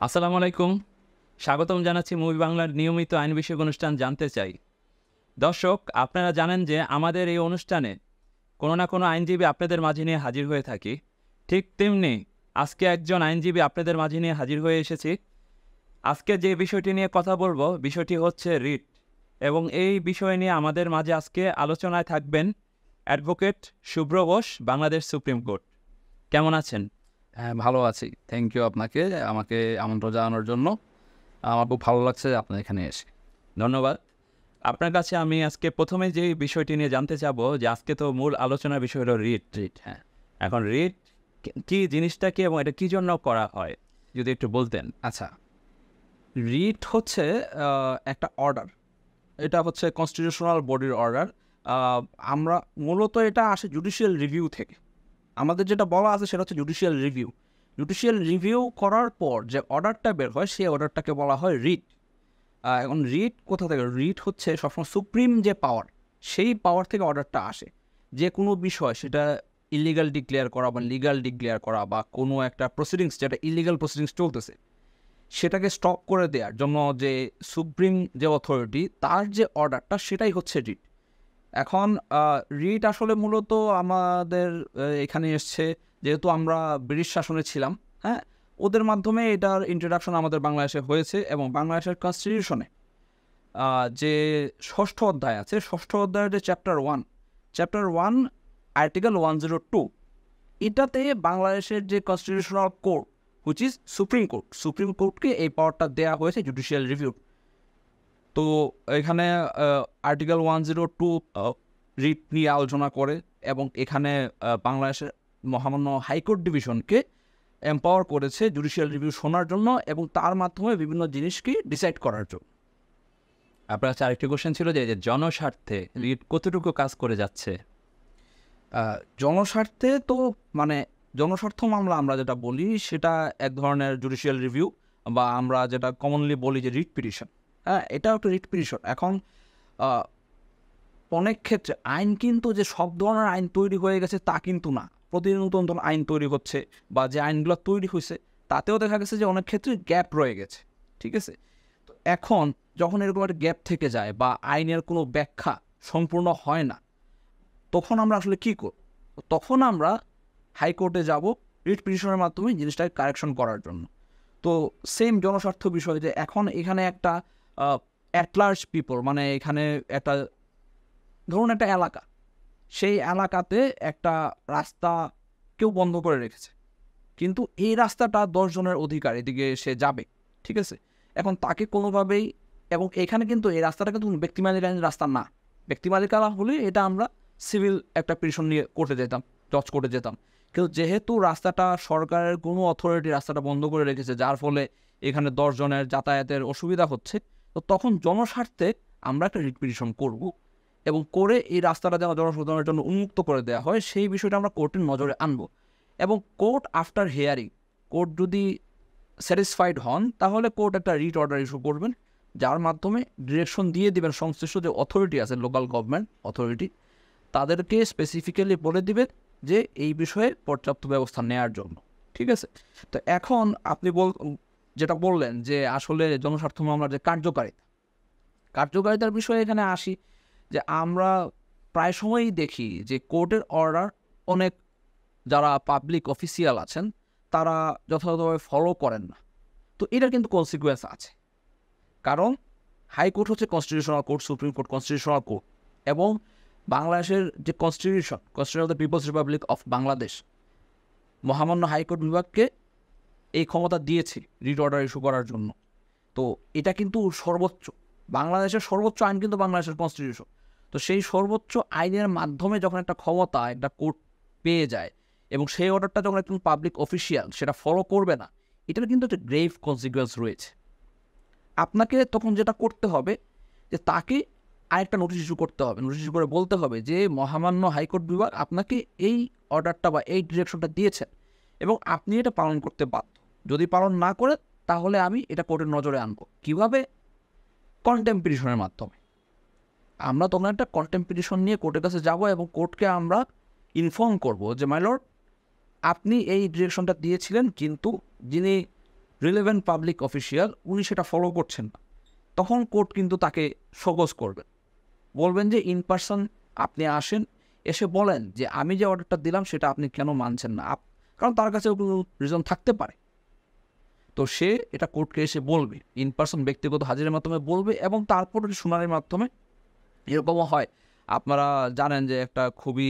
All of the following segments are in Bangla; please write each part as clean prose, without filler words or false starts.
আসসালামু আলাইকুম। স্বাগতম জানাচ্ছি মুভি বাংলার নিয়মিত আইন বিষয়ক অনুষ্ঠান জানতে চাই। দর্শক, আপনারা জানেন যে আমাদের এই অনুষ্ঠানে কোনো না কোনো আইনজীবী আপনাদের মাঝে নিয়ে হাজির হয়ে থাকি। ঠিক তেমনি আজকে একজন আইনজীবী আপনাদের মাঝে নিয়ে হাজির হয়ে এসেছি। আজকে যে বিষয়টি নিয়ে কথা বলবো, বিষয়টি হচ্ছে রিট, এবং এই বিষয় নিয়ে আমাদের মাঝে আজকে আলোচনায় থাকবেন অ্যাডভোকেট শুভ্র ঘোষ, বাংলাদেশ সুপ্রিম কোর্ট। কেমন আছেন? হ্যাঁ, ভালো আছি। থ্যাংক ইউ আপনাকে আমাকে আমন্ত্রণ জানানোর জন্য। আমার খুব ভালো লাগছে আপনার এখানে এসে। ধন্যবাদ। আপনার কাছে আমি আজকে প্রথমে যে বিষয়টি নিয়ে জানতে চাবো যে আজকে তো মূল আলোচনার বিষয় হলো রিট। হ্যাঁ, এখন রিট কি জিনিসটা কি এবং এটা কি জন্য করা হয়, যদি একটু বলতেন। আচ্ছা। রিট হচ্ছে একটা অর্ডার। এটা হচ্ছে কনস্টিটিউশনাল বডির অর্ডার। আমরা মূলত এটা আসে জুডিশিয়াল রিভিউ থেকে। আমাদের যেটা বলা আছে সেটা হচ্ছে জুডিশিয়াল রিভিউ। জুডিশিয়াল রিভিউ করার পর যে অর্ডারটা বের হয় সেই অর্ডারটাকে বলা হয় রিট। এখন রিট কোথা থেকে? রিট হচ্ছে সবসময় সুপ্রিম যে পাওয়ার, সেই পাওয়ার থেকে অর্ডারটা আসে। যে কোনো বিষয় সেটা ইলিগাল ডিক্লেয়ার করা বা লিগাল ডিক্লেয়ার করা বা কোনো একটা প্রসিডিংস যেটা ইলিগাল প্রসিডিংস চলতেছে সেটাকে স্টপ করে দেওয়ার জন্য যে সুপ্রিম যে অথরিটি তার যে অর্ডারটা সেটাই হচ্ছে রিট। এখন রিট আসলে মূলত আমাদের এখানে এসছে যেহেতু আমরা ব্রিটিশ শাসনে ছিলাম। হ্যাঁ, ওদের মাধ্যমে এটার ইন্ট্রোডাকশন আমাদের বাংলাদেশে হয়েছে এবং বাংলাদেশের কনস্টিটিউশনে যে ষষ্ঠ অধ্যায় আছে, ষষ্ঠ অধ্যায়ের যে চ্যাপ্টার ওয়ান আর্টিকেল 102, এটাতে বাংলাদেশের যে constitutional court which is supreme কোর্টকে এই পাওয়ারটা দেওয়া হয়েছে জুডিশিয়াল রিভিউ। তো এখানে আর্টিকেল 102 রিট নিয়ে আলোচনা করে এবং এখানে বাংলাদেশের মহামান্য হাইকোর্ট ডিভিশনকে এম্পাওয়ার করেছে জুডিশিয়াল রিভিউ শোনার জন্য এবং তার মাধ্যমে বিভিন্ন জিনিসকে ডিসাইড করার জন্য। আপনার কাছে আরেকটি কোশ্চেন ছিল যে জনস্বার্থে রিট কতটুকু কাজ করে যাচ্ছে। জনস্বার্থে তো মানে জনস্বার্থ মামলা আমরা যেটা বলি সেটা এক ধরনের জুডিশিয়াল রিভিউ বা আমরা যেটা কমনলি বলি যে রিট পিটিশন। হ্যাঁ, এটাও একটা রিট পিটিশন। এখন অনেক ক্ষেত্রে আইন কিন্তু যে সব ধরনের আইন তৈরি হয়ে গেছে তা কিন্তু না। প্রতিদিন নতুন নতুন আইন তৈরি হচ্ছে বা যে আইনগুলো তৈরি হয়েছে তাতেও দেখা গেছে যে অনেক ক্ষেত্রে গ্যাপ রয়ে গেছে। ঠিক আছে, তো এখন যখন এরকম একটা গ্যাপ থেকে যায় বা আইনের কোনো ব্যাখ্যা সম্পূর্ণ হয় না, তখন আমরা আসলে কী করব? তখন আমরা হাইকোর্টে যাব রিট পিটিশনের মাধ্যমে জিনিসটাকে কারেকশন করার জন্য। তো সেম জনস্বার্থ বিষয় যে এখন এখানে একটা অ্যাট লার্জ পিপল, মানে এখানে একটা ধরুন একটা এলাকা, সেই এলাকাতে একটা রাস্তা কেউ বন্ধ করে রেখেছে, কিন্তু এই রাস্তাটা 10 জনের অধিকার, এদিকে সে যাবে। ঠিক আছে, এখন তাকে কোনোভাবেই, এবং এখানে কিন্তু এই রাস্তাটা কিন্তু ব্যক্তি মালিকানার রাস্তা না। ব্যক্তি মালিকানা হলে এটা আমরা সিভিল একটা পিটিশন নিয়ে করতে যেতাম, জজ করতে যেতাম। কিন্তু যেহেতু রাস্তাটা সরকারের কোনো অথরিটি রাস্তাটা বন্ধ করে রেখেছে, যার ফলে এখানে 10 জনের যাতায়াতের অসুবিধা হচ্ছে, তো তখন জনস্বার্থে আমরা একটা রিট পিটিশন করব এবং করে এই রাস্তাটা যেন জনসাধারণের জন্য উন্মুক্ত করে দেওয়া হয় সেই বিষয়টা আমরা কোর্টের নজরে আনবো। এবং কোর্ট আফটার হিয়ারিং, কোর্ট যদি স্যাটিসফাইড হন তাহলে কোর্ট একটা রিট অর্ডার ইস্যু করবেন, যার মাধ্যমে ডিরেকশন দিয়ে দেবেন সংশ্লিষ্ট যে অথরিটি আছে, লোকাল গভর্নমেন্ট অথরিটি, তাদেরকে স্পেসিফিক্যালি বলে দিবেন যে এই বিষয়ে পর্যাপ্ত ব্যবস্থা নেওয়ার জন্য। ঠিক আছে, তো এখন আপনি যেটা বললেন যে আসলে জনস্বার্থ মামলার যে কার্যকারিতার বিষয়ে এখানে আসি, যে আমরা প্রায় সময়ই দেখি যে কোর্টের অর্ডার অনেক যারা পাবলিক অফিসিয়াল আছেন তারা যথাযথভাবে ফলো করেন না। তো এটার কিন্তু কনসিকুয়েন্স আছে, কারণ হাইকোর্ট হচ্ছে constitutional court, supreme court constitutional court, এবং বাংলাদেশের যে constitution of the people's republic of Bangladesh মহামান্য হাইকোর্ট বিভাগকে এই ক্ষমতা দিয়েছে রিট অর্ডার ইস্যু করার জন্য। তো এটা কিন্তু সর্বোচ্চ, বাংলাদেশের সর্বোচ্চ আইন কিন্তু বাংলাদেশের কনস্টিটিউশন। তো সেই সর্বোচ্চ আইনের মাধ্যমে যখন একটা ক্ষমতা একটা কোর্ট পেয়ে যায় এবং সেই অর্ডারটা যখন একজন পাবলিক অফিসিয়াল সেটা ফলো করবে না, এটার কিন্তু একটা গ্রেভ কনসিকুয়েন্স রয়েছে। আপনাকে তখন যেটা করতে হবে যে তাকে আরেকটা নোটিশ ইস্যু করতে হবে, নোটিশ ইস্যু করে বলতে হবে যে মহামান্য হাইকোর্ট বিভাগ আপনাকে এই অর্ডারটা বা এই ডিরেকশনটা দিয়েছেন এবং আপনি এটা পালন করতে বাধ্য। যদি পালন না করে তাহলে আমি এটা কোর্টের নজরে আনবো। কীভাবে? কন্টেম্প পিটিশনের মাধ্যমে। আমরা তখন একটা কন্টেম্প পিটিশন নিয়ে কোর্টের কাছে যাব এবং কোর্টকে আমরা ইনফর্ম করব যে মাই লর্ড, আপনি এই ডিরেকশনটা দিয়েছিলেন, কিন্তু যিনি রিলেভেন্ট পাবলিক অফিসিয়াল উনি সেটা ফলো করছেন না, তখন কোর্ট কিন্তু তাকে শোকজ করবেন, বলবেন যে ইন পার্সন আপনি আসেন, এসে বলেন যে আমি যে অর্ডারটা দিলাম সেটা আপনি কেন মানছেন না, কারণ তার কাছে কোনো রিজন থাকতে পারে। তো সে এটা কোর্টকে এসে বলবে, ইন পার্সন ব্যক্তিগত হাজিরের মাধ্যমে বলবে, এবং তারপর শুনানির মাধ্যমে এরকমও হয়। আপনারা জানেন যে একটা খুবই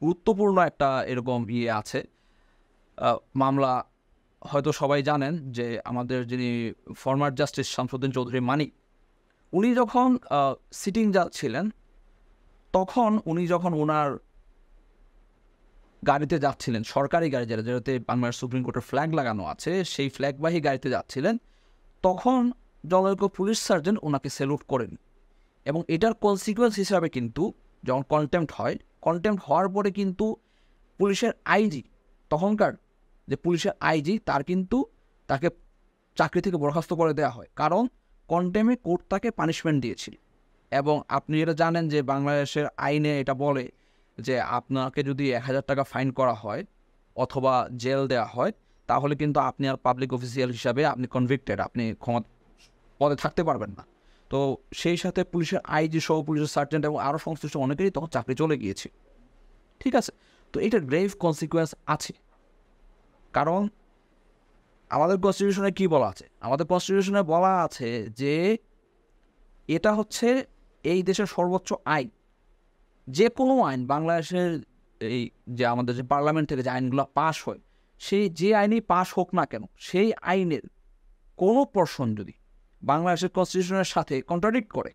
গুরুত্বপূর্ণ একটা এরকম আছে মামলা, হয়তো সবাই জানেন যে আমাদের যিনি ফরমার জাস্টিস শামসুদ্দিন চৌধুরী মানিক, উনি যখন সিটিং জাজ ছিলেন, তখন উনি যখন ওনার গাড়িতে যাচ্ছিলেন, সরকারি গাড়ি যেটাতে বাংলাদেশ সুপ্রিম কোর্টের ফ্ল্যাগ লাগানো আছে, সেই ফ্ল্যাগবাহী গাড়িতে যাচ্ছিলেন, তখন জনৈক পুলিশ সার্জন ওনাকে স্যালুট করেন। এবং এটার কনসিকুয়েন্স হিসাবে কিন্তু যখন কন্টেম্পট হয়, কন্টেম্পট হওয়ার পরে কিন্তু পুলিশের আইজি, তখনকার যে পুলিশের আইজি, তাকে চাকরি থেকে বরখাস্ত করে দেওয়া হয়, কারণ কন্টেম্পে কোর্ট তাকে পানিশমেন্ট দিয়েছিল। এবং আপনি এটা জানেন যে বাংলাদেশের আইনে এটা বলে যে আপনাকে যদি 1000 টাকা ফাইন করা হয় অথবা জেল দেওয়া হয়, তাহলে কিন্তু আপনি আর পাবলিক অফিসিয়াল হিসাবে আপনি কনভিক্টেড, আপনি পদে থাকতে পারবেন না। তো সেই সাথে পুলিশের আইজি সহ পুলিশের সার্জেন্ট এবং আরও সংশ্লিষ্ট অনেকেরই তখন চাকরি চলে গিয়েছে। ঠিক আছে, তো এটার গ্রেভ কনসিকুয়েন্স আছে, কারণ আমাদের কনস্টিটিউশনে কি বলা আছে? আমাদের কনস্টিটিউশনে বলা আছে যে এটা হচ্ছে এই দেশের সর্বোচ্চ আইন। যে কোনো আইন, বাংলাদেশের এই যে আমাদের যে পার্লামেন্ট থেকে যে আইনগুলো পাস হয়, সেই যে আইনই পাস হোক না কেন, সেই আইনের কোনো পোরশন যদি বাংলাদেশের কনস্টিটিউশনের সাথে কন্ট্রাডিক্ট করে,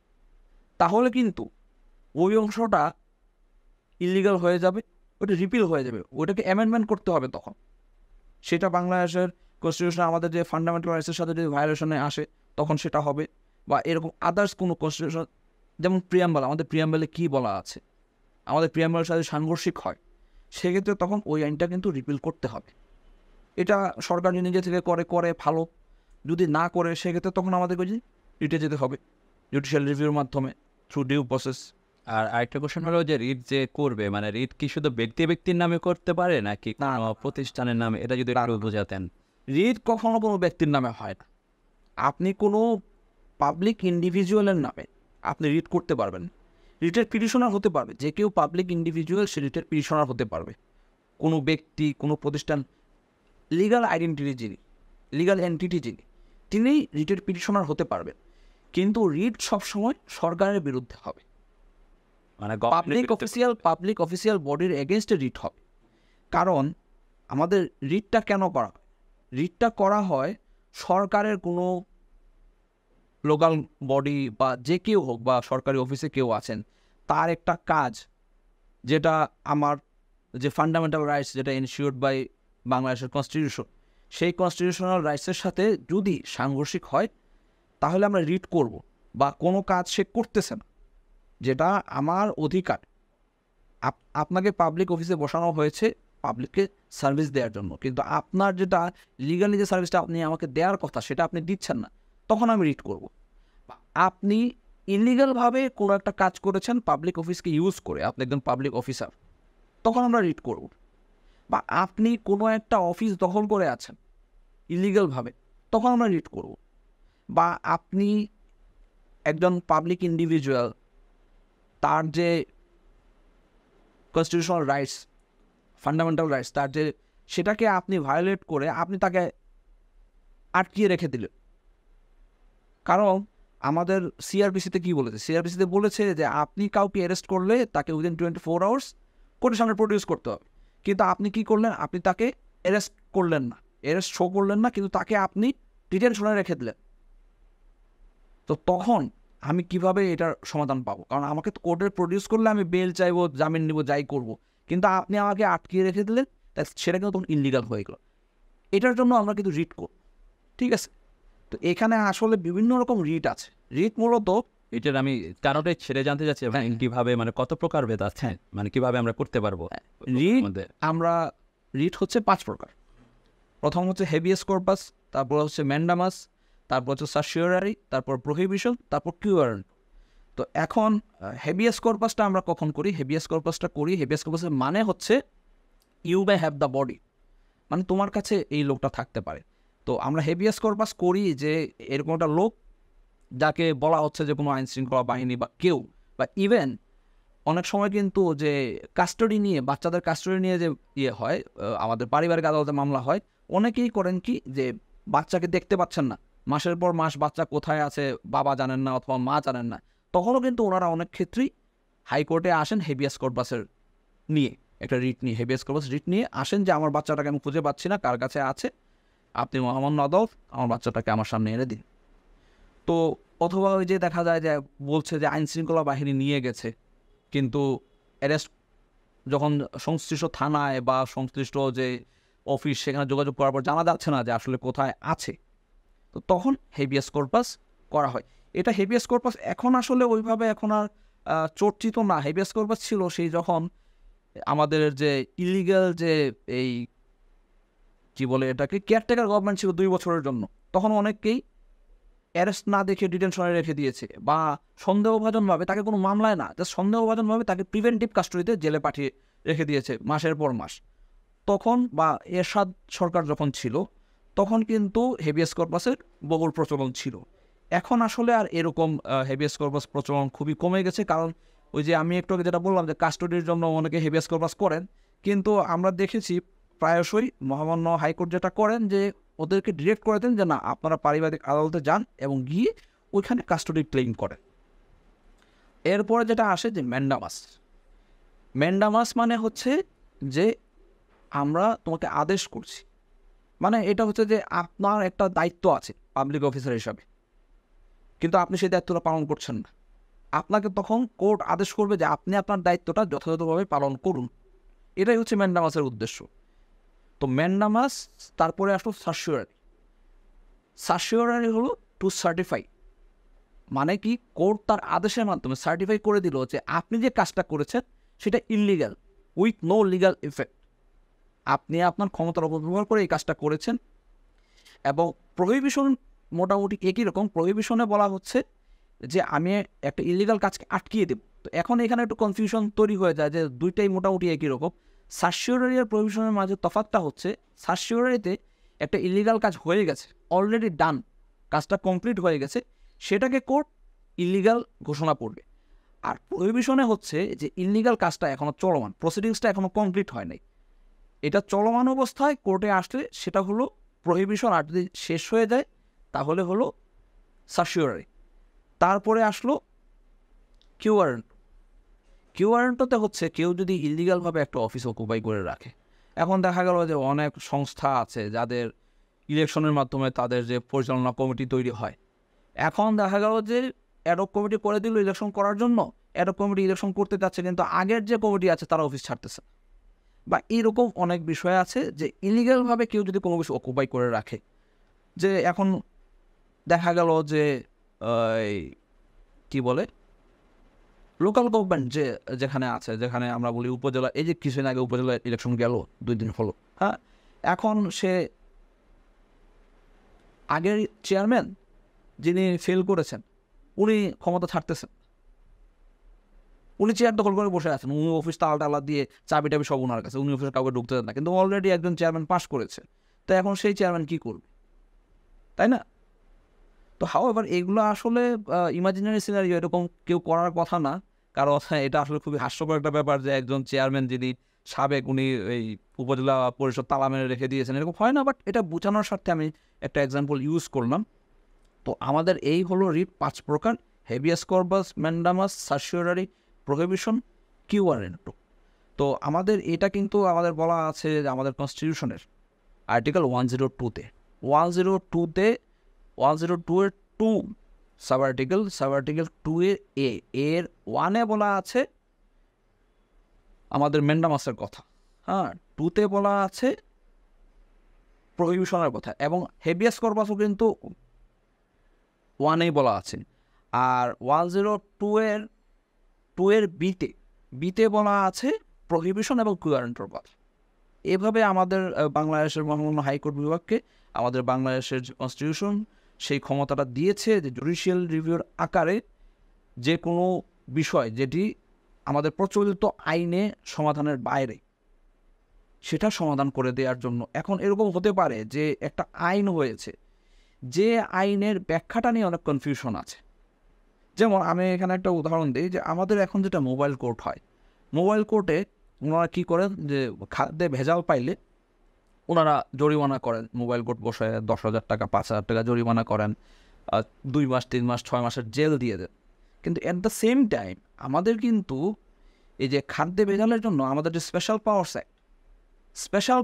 তাহলে কিন্তু ওই অংশটা ইলিগাল হয়ে যাবে, ওটা রিপিল হয়ে যাবে, ওটাকে অ্যামেন্ডমেন্ট করতে হবে। তখন সেটা বাংলাদেশের কনস্টিটিউশন আমাদের যে ফান্ডামেন্টাল রাইটসের সাথে যদি ভায়োলেশনে আসে, তখন সেটা হবে। বা এরকম আদার্স কোনো কনস্টিটিউশন, যেমন প্রিয়াম্বল, আমাদের প্রিয়াম্বলে কী বলা আছে, আমাদের প্রিয়াম্বলের সাথে সাংঘর্ষিক হয়, সেক্ষেত্রে তখন ওই আইনটা কিন্তু রিপিল করতে হবে। এটা সরকার নিজে থেকে করে ভালো, যদি না করে সেক্ষেত্রে তখন আমাদেরকে রিটে যেতে হবে, জুডিশিয়াল রিভিউর মাধ্যমে, থ্রু ডিউ প্রসেস। আর আরেকটা কোশ্চেন হলো যে রিট যে করবে, মানে রিট কি শুধু ব্যক্তির নামে করতে পারে নাকি প্রতিষ্ঠানের নামে? এটা যদি একটু বোঝাতেন। রিট কখনো কোনো ব্যক্তির নামে হয় না। আপনি কোনো পাবলিক ইন্ডিভিজুয়ালের নামে আপনি রিট করতে পারবেন। রিটের পিটিশনার হতে পারবে যে কেউ, পাবলিক ইন্ডিভিজুয়াল সে রিটের পিটিশনার হতে পারবে। কোনো ব্যক্তি, কোনো প্রতিষ্ঠান, লিগাল আইডেন্টিটি যিনি, লিগাল এন্টিটি যিনি, তিনি রিটের পিটিশনার হতে পারবেন। কিন্তু রিট সবসময় সরকারের বিরুদ্ধে হবে, মানে পাবলিক অফিসিয়াল বডির এগেনস্টে রিট হবে। কারণ আমাদের রিটটা কেন করা হয়? রিটটা করা হয় সরকারের কোনো লোকাল বডি বা যে কেউ হোক, বা সরকারি অফিসে কেউ আছেন, তার একটা কাজ, যেটা আমার যে ফান্ডামেন্টাল রাইটস, যেটা এনশিওর্ড বাই বাংলাদেশের কনস্টিটিউশন, সেই কনস্টিটিউশনাল রাইটসের সাথে যদি সাংঘর্ষিক হয়, তাহলে আমরা রিট করব। বা কোনো কাজ সে করতেছে না, যেটা আমার অধিকার, আপনাকে পাবলিক অফিসে বসানো হয়েছে পাবলিককে সার্ভিস দেওয়ার জন্য, কিন্তু আপনার যেটা লিগালি যে সার্ভিসটা আপনি আমাকে দেওয়ার কথা সেটা আপনি দিচ্ছেন না, তখন আমি রিট করব। আপনি ইলিগালভাবে কোনো একটা কাজ করেছেন পাবলিক অফিসকে ইউজ করে, আপনি একজন পাবলিক অফিসার, তখন আমরা রিট করব। বা আপনি কোনো একটা অফিস দখল করে আছেন ইলিগালভাবে, তখন আমরা রিট করব। বা আপনি একজন পাবলিক ইন্ডিভিজুয়াল, তার যে কনস্টিটিউশনাল রাইটস, ফান্ডামেন্টাল রাইটস, তার যে, সেটাকে আপনি ভায়োলেট করে আপনি তাকে আটকিয়ে রেখে দিলেন। কারণ আমাদের সিআরপিসিতে কী বলেছে? সিআরপিসিতে বলেছে যে আপনি কাউকে অ্যারেস্ট করলে তাকে উইদিন 24 আওয়ার্স কোর্টের সামনে প্রডিউস করতে হবে। কিন্তু আপনি কি করলেন? আপনি তাকে অ্যারেস্ট করলেন না, অ্যারেস্ট শো করলেন না, কিন্তু তাকে আপনি ডিটেনশনে রেখে দিলেন। তো তখন আমি কিভাবে এটার সমাধান পাবো? কারণ আমাকে তো কোর্টে প্রডিউস করলে আমি বেল চাইবো, জামিন নিব, যাই করব, কিন্তু আপনি আমাকে আটকিয়ে রেখে দিলেন, তাই সেটা কিন্তু তখন ইলিগাল হয়ে গেল। এটার জন্য আমরা কিন্তু রিট করব, ঠিক আছে? তো এখানে আসলে বিভিন্ন রকম রিট আছে। রিট মূলত, এটার আমি কারণটাই ছেড়ে জানতে চাচ্ছি, কিভাবে, মানে কত প্রকার ভেদ আছে, মানে কিভাবে আমরা করতে পারবো রিট হচ্ছে 5 প্রকার। প্রথম হচ্ছে হেভিয়াস কর্পাস, তারপর হচ্ছে ম্যান্ডামাস, তারপর হচ্ছে সার্সিওরারি, তারপর প্রহিবিশন, তারপর কিউয়ারেন্ট। তো এখন হেভিয়াস কর্পাসটা আমরা কখন করি? হেভিয়াস কর্পাসের মানে হচ্ছে you may have the body, মানে তোমার কাছে এই লোকটা থাকতে পারে। তো আমরা হেভিয়াস কর্পাস করি যে এরকম একটা লোক যাকে বলা হচ্ছে যে কোনো আইন শৃঙ্খলা বাহিনী বা কেউ বা ইভেন অনেক সময় কিন্তু যে কাস্টাডি নিয়ে বাচ্চাদের কাস্টাডি নিয়ে যে হয় আমাদের পারিবারিক আদালতে মামলা হয়, অনেকেই করেন কি যে বাচ্চাকে দেখতে পাচ্ছেন না, মাসের পর মাস বাচ্চা কোথায় আছে বাবা জানেন না অথবা মা জানেন না, তখনও কিন্তু ওনারা অনেক ক্ষেত্রেই হাইকোর্টে আসেন হেভিয়াস কর্পাসের নিয়ে, একটা রিট নিয়ে, হেভিয়াস কর্পাস রিট নিয়ে আসেন যে আমার বাচ্চাটাকে আমি খুঁজে পাচ্ছি না, কার কাছে আছে, আপনি মহামান্য আদালত আমার বাচ্চাটাকে আমার সামনে এনে দিন। তো অথবা ওই যে দেখা যায় যে বলছে যে আইন শৃঙ্খলা বাহিনী নিয়ে গেছে, কিন্তু অ্যারেস্ট যখন সংশ্লিষ্ট থানায় বা সংশ্লিষ্ট যে অফিস সেখানে যোগাযোগ করার পর জানা যাচ্ছে না যে আসলে কোথায় আছে, তো তখন হেভিয়াস কর্পাস করা হয়। এটা হেভিয়াস কর্পাস এখন আসলে ওইভাবে এখন আর চর্চিত না। হেভিয়াস কর্পাস ছিল সেই যখন আমাদের যে ইলিগাল যে এই কী বলে এটাকে কেয়ারটেকার গভর্নমেন্ট ছিল 2 বছরের জন্য, তখন অনেককেই অ্যারেস্ট না দেখে ডিটেনশনে রেখে দিয়েছে বা সন্দেহভাজনভাবে, তাকে কোনো মামলায় না, জাস্ট সন্দেহভাজনভাবে তাকে প্রিভেন্টিভ কাস্টডিতে জেলে পাঠিয়ে রেখে দিয়েছে মাসের পর মাস। তখন বা এরশাদ সরকার যখন ছিল তখন কিন্তু হেভিয়াস কর্পাসের বহুল প্রচলন ছিল। এখন আসলে আর এরকম হেভিয়াস কর্পাস প্রচলন খুবই কমে গেছে, কারণ ওই যে আমি একটু আগে যেটা বললাম যে কাস্টডির জন্য অনেকে হেভিয়াস কর্পাস করেন, কিন্তু আমরা দেখেছি প্রায়শই মহামান্য হাইকোর্ট যেটা করেন যে ওদেরকে ডিরেক্ট করে দেন যে না, আপনারা পারিবারিক আদালতে যান এবং গিয়ে ওইখানে কাস্টডি ক্লেইম করেন। এরপরে যেটা আসে যে ম্যান্ডামাস। ম্যান্ডামাস মানে হচ্ছে যে আমরা তোমাকে আদেশ করছি, মানে এটা হচ্ছে যে আপনার একটা দায়িত্ব আছে পাবলিক অফিসার হিসাবে, কিন্তু আপনি সেই দায়িত্বটা পালন করছেন না, আপনাকে তখন কোর্ট আদেশ করবে যে আপনি আপনার দায়িত্বটা যথাযথভাবে পালন করুন। এটাই হচ্ছে ম্যান্ডামাসের উদ্দেশ্য। তো ম্যান্ডামাস, তারপরে আসলো সার্সিওরারি। সার্সিওরারি হলো টু সার্টিফাই, মানে কি কোর্ট তার আদেশের মাধ্যমে সার্টিফাই করে দিল যে আপনি যে কাজটা করেছেন সেটা illegal with no legal effect, আপনি আপনার ক্ষমতার অপব্যবহার করে এই কাজটা করেছেন। এবং প্রহিবিশন মোটামুটি একই রকম। প্রহিবিশনে বলা হচ্ছে যে আমি একটা ইলিগাল কাজকে আটকিয়ে দেব। তো এখন এখানে একটু কনফিউশন তৈরি হয়ে যায় যে দুইটাই মোটামুটি একই রকম। সার্সিওরারি আর প্রহিবিশনের মাঝে তফাৎটা হচ্ছে সার্সিওরারিতে একটা ইলিগাল কাজ হয়ে গেছে, অলরেডি ডান, কাজটা কমপ্লিট হয়ে গেছে, সেটাকে কোর্ট ইলিগাল ঘোষণা করবে। আর প্রহিবিশনে হচ্ছে যে ইলিগাল কাজটা এখনও চলমান, প্রসিডিংসটা এখনও কমপ্লিট হয় নাই, এটা চলমান অবস্থায় কোর্টে আসলে সেটা হলো প্রহিবিশন, আর যদি শেষ হয়ে যায় তাহলে হলো সার্সিওরারি। তারপরে আসলো কিউয়ারেন্ট। কিউয়ারেন্টতে হচ্ছে কেউ যদি ইলিগালভাবে একটা অফিস অকুপাই করে রাখে। এখন দেখা গেল যে অনেক সংস্থা আছে যাদের ইলেকশনের মাধ্যমে তাদের যে পরিচালনা কমিটি তৈরি হয়, এখন দেখা গেল যে অ্যাডক কমিটি করে দিল ইলেকশন করার জন্য, অ্যাডক কমিটি ইলেকশন করতে যাচ্ছে কিন্তু আগের যে কমিটি আছে তারা অফিস ছাড়তেছে, বা এরকম অনেক বিষয় আছে যে ইলিগালভাবে কেউ যদি কোনো কিছু অকুপাই করে রাখে। যে এখন দেখা গেল যে কি বলে লোকাল গভর্নমেন্ট যে যেখানে আছে, যেখানে আমরা বলি উপজেলা, এই যে কিছুদিন আগে উপজেলা ইলেকশন গেল 2 দিন হলো, হ্যাঁ, এখন সে আগের চেয়ারম্যান যিনি ফেল করেছেন উনি ক্ষমতা ছাড়তেছেন, উনি চেয়ার দখল করে বসে আছেন, উনি অফিস তালা দিয়ে চাবি টাবি সব ওনার কাছে, উনি অফিসে কাউকে ঢুকতে দেন না, কিন্তু অলরেডি একজন চেয়ারম্যান পাস করেছে, তো এখন সেই চেয়ারম্যান কী করবে, তাই না? তো হাউএভার এগুলো আসলে ইমাজিনারি সিনারিও, এরকম কেউ করার কথা না, কারণ এটা আসলে খুবই হাস্যকর একটা ব্যাপার যে একজন চেয়ারম্যান যিনি সাবেক, উনি এই উপজেলা পরিষদ তালা মেরে রেখে দিয়েছেন, এরকম হয় না। বাট এটা বোঝানোর স্বার্থে আমি একটা এক্সাম্পল ইউজ করলাম। তো আমাদের এই হলো রিট 5 প্রকার: habeas corpus, mandamus, certiorari, prohibition, quo warranto. তো আমাদের এটা কিন্তু আমাদের বলা আছে যে আমাদের কনস্টিটিউশনের আর্টিকেল 102-তে 102-তে 102-এর 2 সাব আর্টিকেল 2-এর এর 1-এ বলা আছে আমাদের ম্যান্ডামাসের কথা, হ্যাঁ, 2-তে বলা আছে প্রহিবিশনের কথা, এবং হেভিয়াস কর্পাসও কিন্তু 1-এই বলা আছে। আর 102-এর বিতে বলা আছে প্রহিবিশন এবং কিউয়ারেন্টোর কথা। এভাবে আমাদের বাংলাদেশের মহামান্য হাইকোর্ট বিভাগকে আমাদের বাংলাদেশের যে কনস্টিটিউশন সেই ক্ষমতাটা দিয়েছে যে জুডিশিয়াল রিভিউর আকারে যে কোনো বিষয় যেটি আমাদের প্রচলিত আইনে সমাধানের বাইরে সেটা সমাধান করে দেওয়ার জন্য। এখন এরকম হতে পারে যে একটা আইন হয়েছে, যে আইনের ব্যাখ্যাটা নিয়ে অনেক কনফিউশন আছে। যেমন আমি এখানে একটা উদাহরণ দিই, যে আমাদের এখন যেটা মোবাইল কোর্ট হয়, মোবাইল কোর্টে ওনারা কী করেন, যে খাদ্যে ভেজাল পাইলে ওনারা জরিমানা করেন, মোবাইল কোর্ট বসে 10,000 টাকা 5,000 টাকা জরিমানা করেন, 2 মাস 3 মাস 6 মাসের জেল দিয়ে দেন। কিন্তু অ্যাট দ্য সেম টাইম আমাদের কিন্তু এই যে খাদ্যে ভেজালের জন্য আমাদের যে স্পেশাল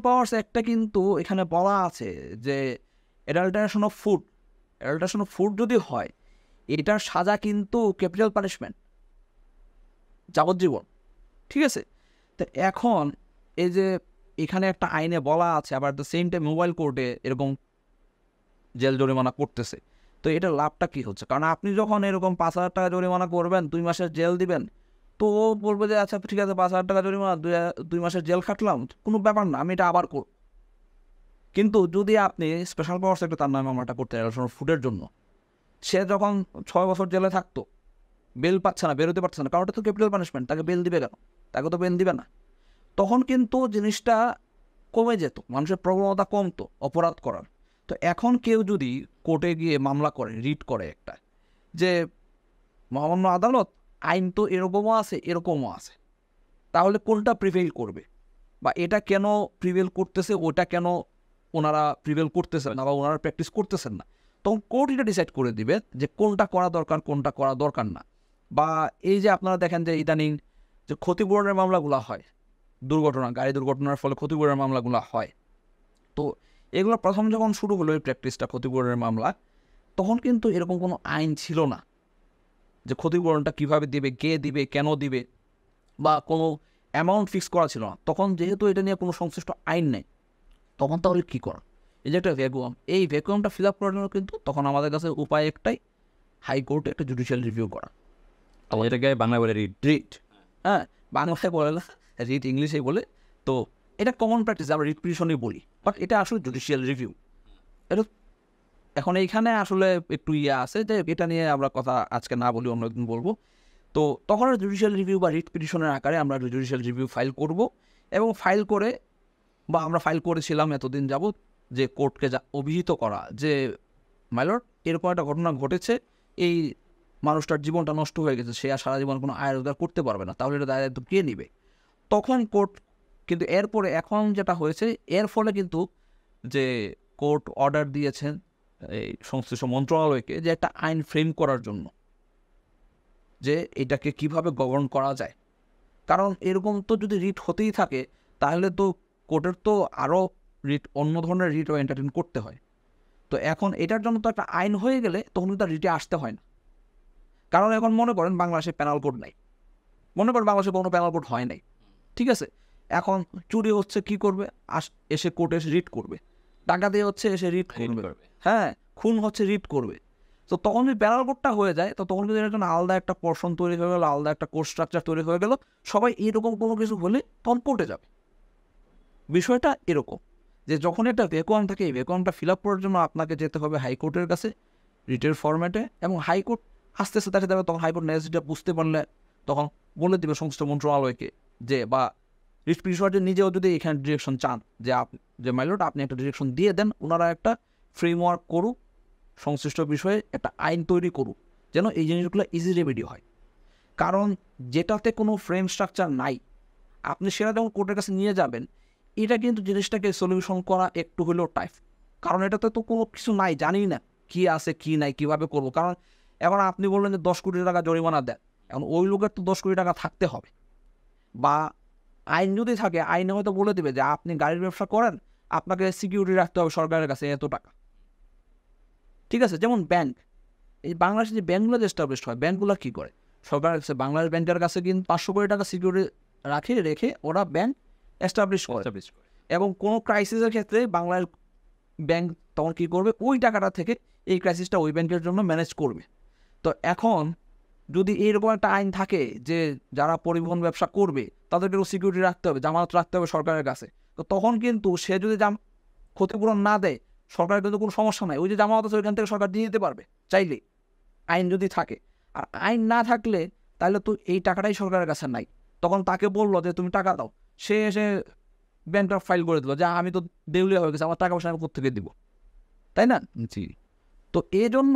পাওয়ার্স অ্যাক্টটা কিন্তু এখানে বলা আছে যে অ্যাডাল্টারেশন অফ ফুড যদি হয়, এটার সাজা কিন্তু ক্যাপিটাল পানিশমেন্ট, যাবজ্জীবন। ঠিক আছে? তো এখন এই যে এখানে একটা আইনে বলা আছে, আবার দ্য সেম টাইম মোবাইল কোর্টে এরকম জেল জরিমানা করতেছে, তো এটার লাভটা কী হচ্ছে? কারণ আপনি যখন এরকম 5,000 টাকা জরিমানা করবেন, 2 মাসের জেল দিবেন, তো ও বলবে যে আচ্ছা ঠিক আছে 5,000 টাকা জরিমানা, 2 মাসের জেল খাটলাম, কোনো ব্যাপার না, আমি এটা আবার করব। কিন্তু যদি আপনি স্পেশাল পাওয়ার্স একটা তার নামে মামলাটা করতে ফুডের জন্য, সে যখন 6 বছর জেলে থাকতো, বেল পাচ্ছে না, বেরোতে পারছে না, কারণ ওটা তো ক্যাপিটাল পানিশমেন্ট, তাকে বেল দিবে কেন? তাকে তো বেল দিবে না। তখন কিন্তু জিনিসটা কমে যেত, মানুষের প্রবণতা কমতো অপরাধ করার। তো এখন কেউ যদি কোর্টে গিয়ে মামলা করে, রিট করে একটা, যে মহামান্য আদালত, আইন তো এরকমও আছে, তাহলে কোনটা প্রিভেইল করবে, বা এটা কেন প্রিভেইল করতেছে, ওটা কেন ওনারা প্রিভেইল করতেছেন না, বা ওনারা প্র্যাকটিস করতেছেন না, তখন কোর্ট এটা ডিসাইড করে দিবে যে কোনটা করা দরকার, কোনটা করা দরকার না। বা এই যে আপনারা দেখেন যে ইদানিং যে ক্ষতিপূরণের মামলাগুলো হয়, গাড়ি দুর্ঘটনার ফলে ক্ষতিপূরণের মামলাগুলো হয়, তো এগুলো প্রথম যখন শুরু হলো এই প্র্যাকটিসটা ক্ষতিপূরণের মামলা, তখন কিন্তু এরকম কোনো আইন ছিল না যে ক্ষতিপূরণটা কীভাবে দিবে, কে দিবে, কেন দিবে, বা কোনো অ্যামাউন্ট ফিক্স করা ছিল না। তখন যেহেতু এটা নিয়ে কোনো সংশ্লিষ্ট আইন নেই, তখন তাহলে কী করা? এই যে একটা ভ্যাকুয়াম, এই ভ্যাকুয়ামটা ফিল আপ করার জন্য কিন্তু তখন আমাদের কাছে উপায় একটাই, হাইকোর্টে একটা জুডিশিয়াল রিভিউ করা। এটাকে বাংলা বলে রিট, হ্যাঁ, বাংলায় বলে না, রিট ইংলিশেই বলে। তো এটা কমন প্র্যাকটিস, আমরা রিট পিটিশনই বলি, বাট এটা আসলে জুডিশিয়াল রিভিউ। এটা এখন এইখানে আসলে একটু আছে যে এটা নিয়ে আমরা কথা আজকে না বলি, অন্য একদিন বলবো। তো তখন জুডিশিয়াল রিভিউ বা রিট পিটিশনের আকারে আমরা জুডিশিয়াল রিভিউ ফাইল করব, এবং ফাইল করে, বা আমরা ফাইল করেছিলাম এতদিন যাবত, যে কোর্টকে অভিহিত করা যে মাইলর্ড, এরকম একটা ঘটনা ঘটেছে, এই মানুষটার জীবনটা নষ্ট হয়ে গেছে, সে আর সারা জীবন কোনো আয় রোজগার করতে পারবে না, তাহলে এটা দায়িত্ব কে নিবে? তখন কোর্ট কিন্তু এরপরে এখন যেটা হয়েছে, এর ফলে কিন্তু যে কোর্ট অর্ডার দিয়েছেন এই সংশ্লিষ্ট মন্ত্রণালয়কে, যে একটা আইন ফ্রেম করার জন্য, যে এটাকে কিভাবে গভর্ন করা যায়। কারণ এরকম তো যদি রিট হতেই থাকে, তাহলে তো কোর্টের তো আরও অন্য ধরনের রিটও এন্টারটেন করতে হয়। তো এখন এটার জন্য তো একটা আইন হয়ে গেলে তখন কিন্তু রিটে আসতে হয় না। কারণ এখন মনে করেন বাংলাদেশে প্যানাল কোড নাই, মনে করেন বাংলাদেশে কোনো প্যানাল কোড হয় নাই, ঠিক আছে? এখন চুরি হচ্ছে, কি করবে? এসে কোর্টে এসে রিট করবে। ডাকাতি হচ্ছে, এসে রিট করবে। হ্যাঁ, খুন হচ্ছে, রিট করবে। তো তখন যদি প্যানাল কোডটা হয়ে যায়, তো তখন কিন্তু এর জন্য আলাদা একটা পোর্শন তৈরি হয়ে গেল, আলাদা একটা কোর্ট স্ট্রাকচার তৈরি হয়ে গেল। সবাই এরকম কোনো কিছু হলে তখন কোর্টে যাবে। বিষয়টা এরকম যে যখন একটা ভ্যাকুয়াম থাকে, এই ভ্যাকুয়ামটা ফিল আপ করার জন্য আপনাকে যেতে হবে হাইকোর্টের কাছে রিটের ফরম্যাটে, এবং হাইকোর্ট আস্তে আস্তে দেখা যাবে, তখন হাইকোর্ট নেসিটা বুঝতে পারলে তখন বলে দেবে সংশ্লিষ্ট মন্ত্রণালয়কে, যে বা রিট পিটিশনার নিজেও যদি এখানে ডিরেকশন চান, যে মাইলর্ড আপনি একটা ডিরেকশন দিয়ে দেন, ওনারা একটা ফ্রেমওয়ার্ক করুক, সংশ্লিষ্ট বিষয়ে একটা আইন তৈরি করুক, যেন এই জিনিসগুলো ইজি রেমেডি হয়। কারণ যেটাতে কোনো ফ্রেম স্ট্রাকচার নাই, আপনি সেটা যখন কোর্টের কাছে নিয়ে যাবেন, এটা কিন্তু জিনিসটাকে সলিউশন করা একটু হলেও টাইফ। কারণ এটাতে তো কোনো কিছু নাই, জানি না কী আছে কী নাই, কীভাবে করবো। কারণ এখন আপনি বললেন যে 10 কোটি টাকা জরিমানা দেন, এখন ওই লোকের তো 10 কোটি টাকা থাকতে হবে, বা আইন যদি থাকে, আইনে হয়তো বলে দেবে যে আপনি গাড়ির ব্যবসা করেন, আপনাকে সিকিউরিটি রাখতে হবে সরকারের কাছে এত টাকা, ঠিক আছে? যেমন ব্যাংক, এই বাংলাদেশে যে ব্যাঙ্কগুলো যে এস্টাবলিশ হয়, ব্যাঙ্কগুলো কী করে? সরকারের কাছে, বাংলাদেশ ব্যাংকের কাছে কিন্তু 500 কোটি টাকা সিকিউরিটি রেখে ওরা ব্যাংক এস্টাবলিশ করে। এবং কোনো ক্রাইসিসের ক্ষেত্রে বাংলাদেশ ব্যাংক তখন কী করবে? ওই টাকাটা থেকে এই ক্রাইসিসটা ওই ব্যাংকের জন্য ম্যানেজ করবে। তো এখন যদি এইরকম একটা আইন থাকে যে যারা পরিবহন ব্যবসা করবে তাদেরকেও সিকিউরিটি রাখতে হবে, জামানত রাখতে হবে সরকারের কাছে, তো তখন কিন্তু সে যদি ক্ষতিপূরণ না দেয়, সরকারের কিন্তু কোনো সমস্যা নাই, ওই যে জামানত আছে ওইখান থেকে সরকার দিয়ে দিতে পারবে চাইলে, আইন যদি থাকে। আর আইন না থাকলে তাহলে তো এই টাকাটাই সরকারের কাছে নাই, তখন তাকে বললো যে তুমি টাকা দাও, সে এসে ব্যাংকরাপ্ট ফাইল করে দিল যে আমি তো দেউলিয়া হয়ে গেছে, আমার টাকা পয়সা আমি কোত্থেকে দিব, তাই না? জি। তো এই জন্য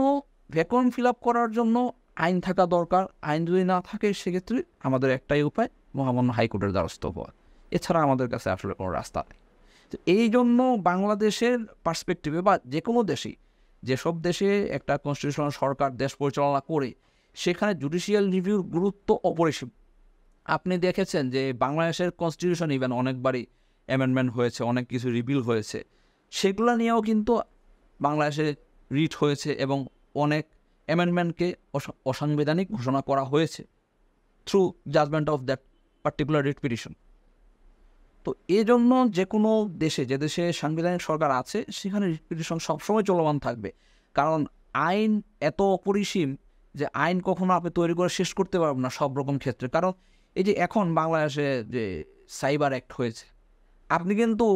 ভ্যাকুয়াম ফিল আপ করার জন্য আইন থাকা দরকার। আইন যদি না থাকে সেক্ষেত্রে আমাদের একটাই উপায়, মহামান্য হাইকোর্টের দ্বারস্থ হওয়া, এছাড়া আমাদের কাছে আসলে কোনো রাস্তা নেই। তো এই জন্য বাংলাদেশের পার্সপেক্টিভে বা যে কোনো দেশেই, যেসব দেশে একটা কনস্টিটিউশনাল সরকার দেশ পরিচালনা করে সেখানে জুডিশিয়াল রিভিউর গুরুত্ব অপরিসীম। আপনি দেখেছেন যে বাংলাদেশের কনস্টিটিউশন ইভেন অনেকবারই অ্যামেন্ডমেন্ট হয়েছে, অনেক কিছু রিভিল হয়েছে, সেগুলো নিয়েও কিন্তু বাংলাদেশে রিট হয়েছে এবং অনেক অ্যামেন্ডমেন্টকে অসাংবিধানিক ঘোষণা করা হয়েছে through judgment of that particular writ petition. তো এই জন্য যে কোনো দেশে, যে দেশে সাংবিধানিক সরকার আছে সেখানে রিট পিটিশন সবসময় চলমান থাকবে, কারণ আইন এত অপরিসীম যে আইন কখনো আপনি তৈরি করে শেষ করতে পারবেন না সব রকম ক্ষেত্রে। কারণ এই যে এখন বাংলাদেশে যে সাইবার অ্যাক্ট হয়েছে, আপনি কিন্তু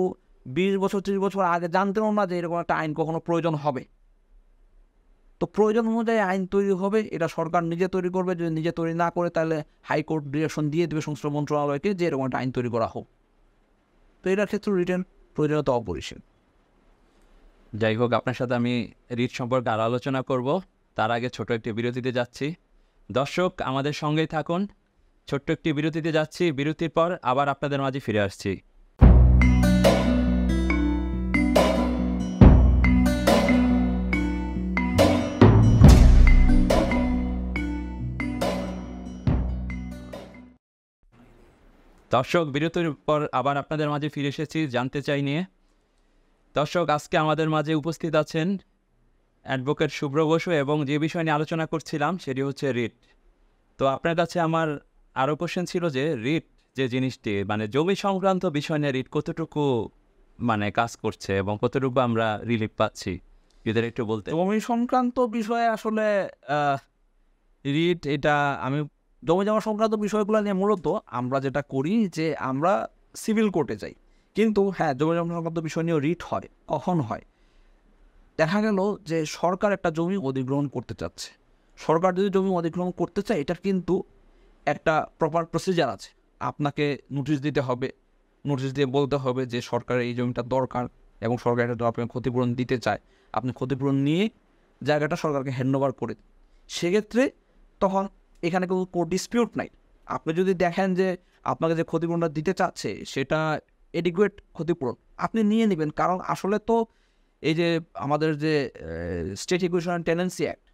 20 বছর 30 বছর আগে জানতেনও না যে এরকম একটা আইন কখনো প্রয়োজন হবে। তো প্রয়োজন অনুযায়ী আইন তৈরি হবে, এটা সরকার নিজে তৈরি করবে। যদি নিজে তৈরি না করে তাহলে হাইকোর্ট ডিরেকশন দিয়ে দেবে সংশ্লিষ্ট মন্ত্রণালয়কে যে এরকম একটা আইন তৈরি করা হোক। তো এটার ক্ষেত্রে রিটেন প্রয়োজনীয়তা অপরিসীম। যাই হোক, আপনার সাথে আমি রিট সম্পর্কে আরও আলোচনা করব, তার আগে ছোট একটি বিরতিতে যাচ্ছি। দর্শক আমাদের সঙ্গেই থাকুন, ছোট্ট একটি বিরতিতে যাচ্ছি, বিরতির পর আবার আপনাদের মাঝে ফিরে আসছি। দর্শক বিরতির পর আবার আপনাদের মাঝে ফিরে এসেছি জানতে চাই নিয়ে। দর্শক আজকে আমাদের মাঝে উপস্থিত আছেন অ্যাডভোকেট শুভ্র বসু, এবং যে বিষয় নিয়ে আলোচনা করছিলাম সেটি হচ্ছে রিট। তো আপনার কাছে আমার আরও কোশ্চেন ছিল যে রিট যে জিনিসটি, মানে জমি সংক্রান্ত বিষয় নিয়ে রিট কতটুকু মানে কাজ করছে এবং কতটুকু আমরা রিলিফ পাচ্ছি, যদি একটু বলতে। জমি সংক্রান্ত বিষয়ে আসলে রিট, এটা আমি জমি জমা সংক্রান্ত বিষয়গুলো নিয়ে মূলত আমরা যেটা করি যে আমরা সিভিল কোর্টে যাই। কিন্তু হ্যাঁ, জমি জমা সংক্রান্ত বিষয় নিয়েও রিট হয়। কখন হয়? দেখা গেল যে সরকার একটা জমি অধিগ্রহণ করতে চাচ্ছে। সরকার যদি জমি অধিগ্রহণ করতে চায়, এটার কিন্তু একটা প্রপার প্রসিজার আছে। আপনাকে নোটিশ দিতে হবে, নোটিশ দিয়ে বলতে হবে যে সরকারের এই জমিটা দরকার এবং সরকার এটা আপনাকে ক্ষতিপূরণ দিতে চায়। আপনি ক্ষতিপূরণ নিয়ে জায়গাটা সরকারকে হ্যান্ডওভার করে দিন। সেক্ষেত্রে তখন এখানে কোনো ডিসপিউট নাই। আপনি যদি দেখেন যে আপনাকে যে ক্ষতিপূরণটা দিতে চাচ্ছে সেটা এডিকুয়েট ক্ষতিপূরণ, আপনি নিয়ে নেবেন। কারণ আসলে তো এই যে আমাদের যে state equation and tenancy act,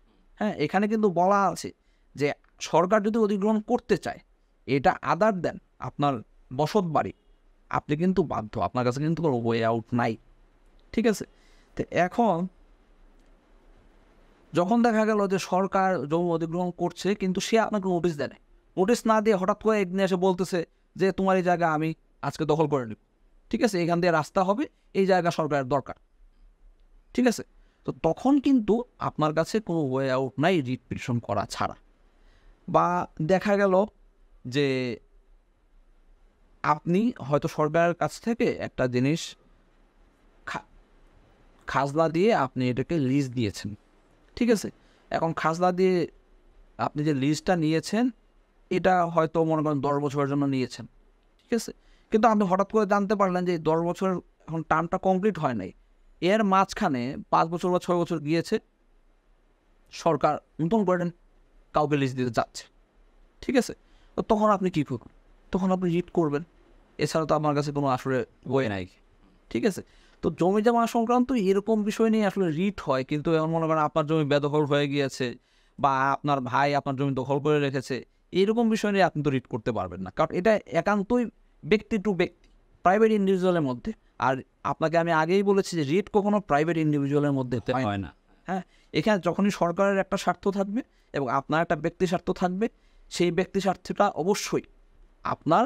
হ্যাঁ, এখানে কিন্তু বলা আছে যে সরকার যদি অধিগ্রহণ করতে চায়, এটা আদার দেন আপনার বসত বাড়ি, আপনি কিন্তু বাধ্য, আপনার কাছে কিন্তু কোনো ওয়ে আউট নাই। ঠিক আছে? তো এখন যখন দেখা গেল যে সরকার জমি অধিগ্রহণ করছে কিন্তু সে আপনাকে নোটিশ দেয়, নোটিশ না দিয়ে হঠাৎ করে একদিন এসে বলতেছে যে তোমার এই জায়গা আমি আজকে দখল করে নিব, ঠিক আছে, এখান দিয়ে রাস্তা হবে, এই জায়গা সরকারের দরকার, ঠিক আছে, তো তখন কিন্তু আপনার কাছে কোনো ওয়ে আউট নাই রিট পিটিশন করা ছাড়া। বা দেখা গেল যে আপনি হয়তো সরকারের কাছ থেকে একটা জিনিস খাজনা দিয়ে আপনি এটাকে লিজ দিয়েছেন, ঠিক আছে, এখন খাজনা দিয়ে আপনি যে লিজটা নিয়েছেন এটা হয়তো মনে করেন 10 বছরের জন্য নিয়েছেন, ঠিক আছে, কিন্তু আপনি হঠাৎ করে জানতে পারলেন যে 10 বছর এখন টার্মটা কমপ্লিট হয় নাই, এর মাঝখানে 5 বছর বা 6 বছর গিয়েছে, সরকার নতুন করে কাউকে লিজ দিতে যাচ্ছে, ঠিক আছে, তো তখন আপনি কী করবেন? তখন আপনি রিট করবেন, এছাড়া তো আমার কাছে কোনো আসলে বই নাই, ঠিক আছে। তো জমি জমা সংক্রান্ত এরকম বিষয় নিয়ে আসলে রিট হয়, কিন্তু এমন মনে করেন আপনার জমি বেদখল হয়ে গিয়েছে বা আপনার ভাই আপনার জমি দখল করে রেখেছে, এরকম বিষয় নিয়ে আপনি তো রিট করতে পারবেন না, কারণ এটা একান্তই ব্যক্তি টু ব্যক্তি, প্রাইভেট ইন্ডিভিজুয়ালের মধ্যে। আর আপনাকে আমি আগেই বলেছি যে রিট কখনো প্রাইভেট ইন্ডিভিজুয়ালের মধ্যে হয় না। হ্যাঁ, এখানে যখনই সরকারের একটা স্বার্থ থাকবে এবং আপনার একটা ব্যক্তি স্বার্থ থাকবে, সেই ব্যক্তি স্বার্থটা অবশ্যই আপনার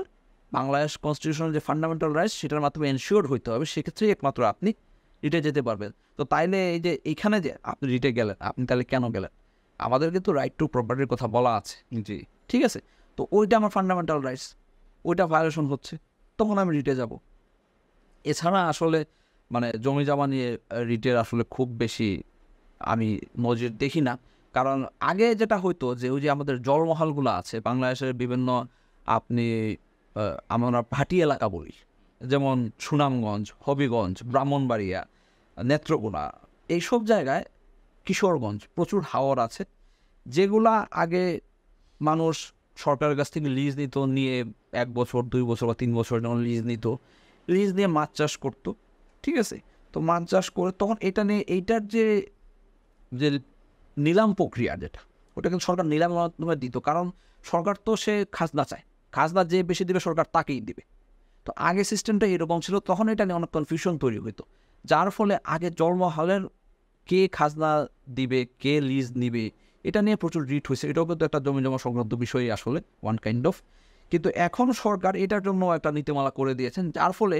বাংলাদেশ কনস্টিটিউশনাল যে ফান্ডামেন্টাল রাইটস সেটার মাধ্যমে এনশিওর হইতে হবে, সেক্ষেত্রেই একমাত্র আপনি রিটে যেতে পারবেন। তো তাইলে এই যে এইখানে যে আপনি রিটে গেলেন, আপনি তাহলে কেন গেলেন? আমাদের কিন্তু রাইট টু প্রপার্টির কথা বলা আছে, জি, ঠিক আছে, তো ওইটা আমার ফান্ডামেন্টাল রাইটস, ওইটা ভায়োলেশন হচ্ছে, তখন আমি রিটে যাব। এছাড়া আসলে মানে জমি জমা নিয়ে রিটের আসলে খুব বেশি আমি নজির দেখি না, কারণ আগে যেটা হইতো যে ওই যে আমাদের জলমহলগুলো আছে বাংলাদেশের বিভিন্ন, আপনি আমরা ভাটি এলাকা বলি, যেমন সুনামগঞ্জ, হবিগঞ্জ, ব্রাহ্মণবাড়িয়া, নেত্রকোনা, এইসব জায়গায়, কিশোরগঞ্জ প্রচুর হাওর আছে, যেগুলা আগে মানুষ সরকারের কাছ থেকে লিজ নিত, নিয়ে 1 বছর 2 বছর বা 3 বছর যখন লিজ নিত, লিজ নিয়ে মাছ চাষ করতো। ঠিক আছে, তো মাছ চাষ করে তখন এটা নিয়ে এইটার যে যে নিলাম প্রক্রিয়া যেটা, ওটা কিন্তু সরকার নিলামের মাধ্যমে দিত, কারণ সরকার তো সে খাজনা চায়, খাজনা যে বেশি দিবে সরকার তাকেই দিবে। তো আগে সিস্টেমটা এরকম ছিল, তখন এটা নিয়ে অনেক কনফিউশন তৈরি হইতো, যার ফলে আগে জন্মহালের কে খাজনা দিবে, কে লিজ নিবে, এটা নিয়ে প্রচুর রিট হয়েছে। এটাও কিন্তু একটা জমি জমা সংক্রান্ত বিষয়ই আসলে ওয়ান কাইন্ড অফ। কিন্তু এখন সরকার এটার জন্য একটা নীতিমালা করে দিয়েছেন, যার ফলে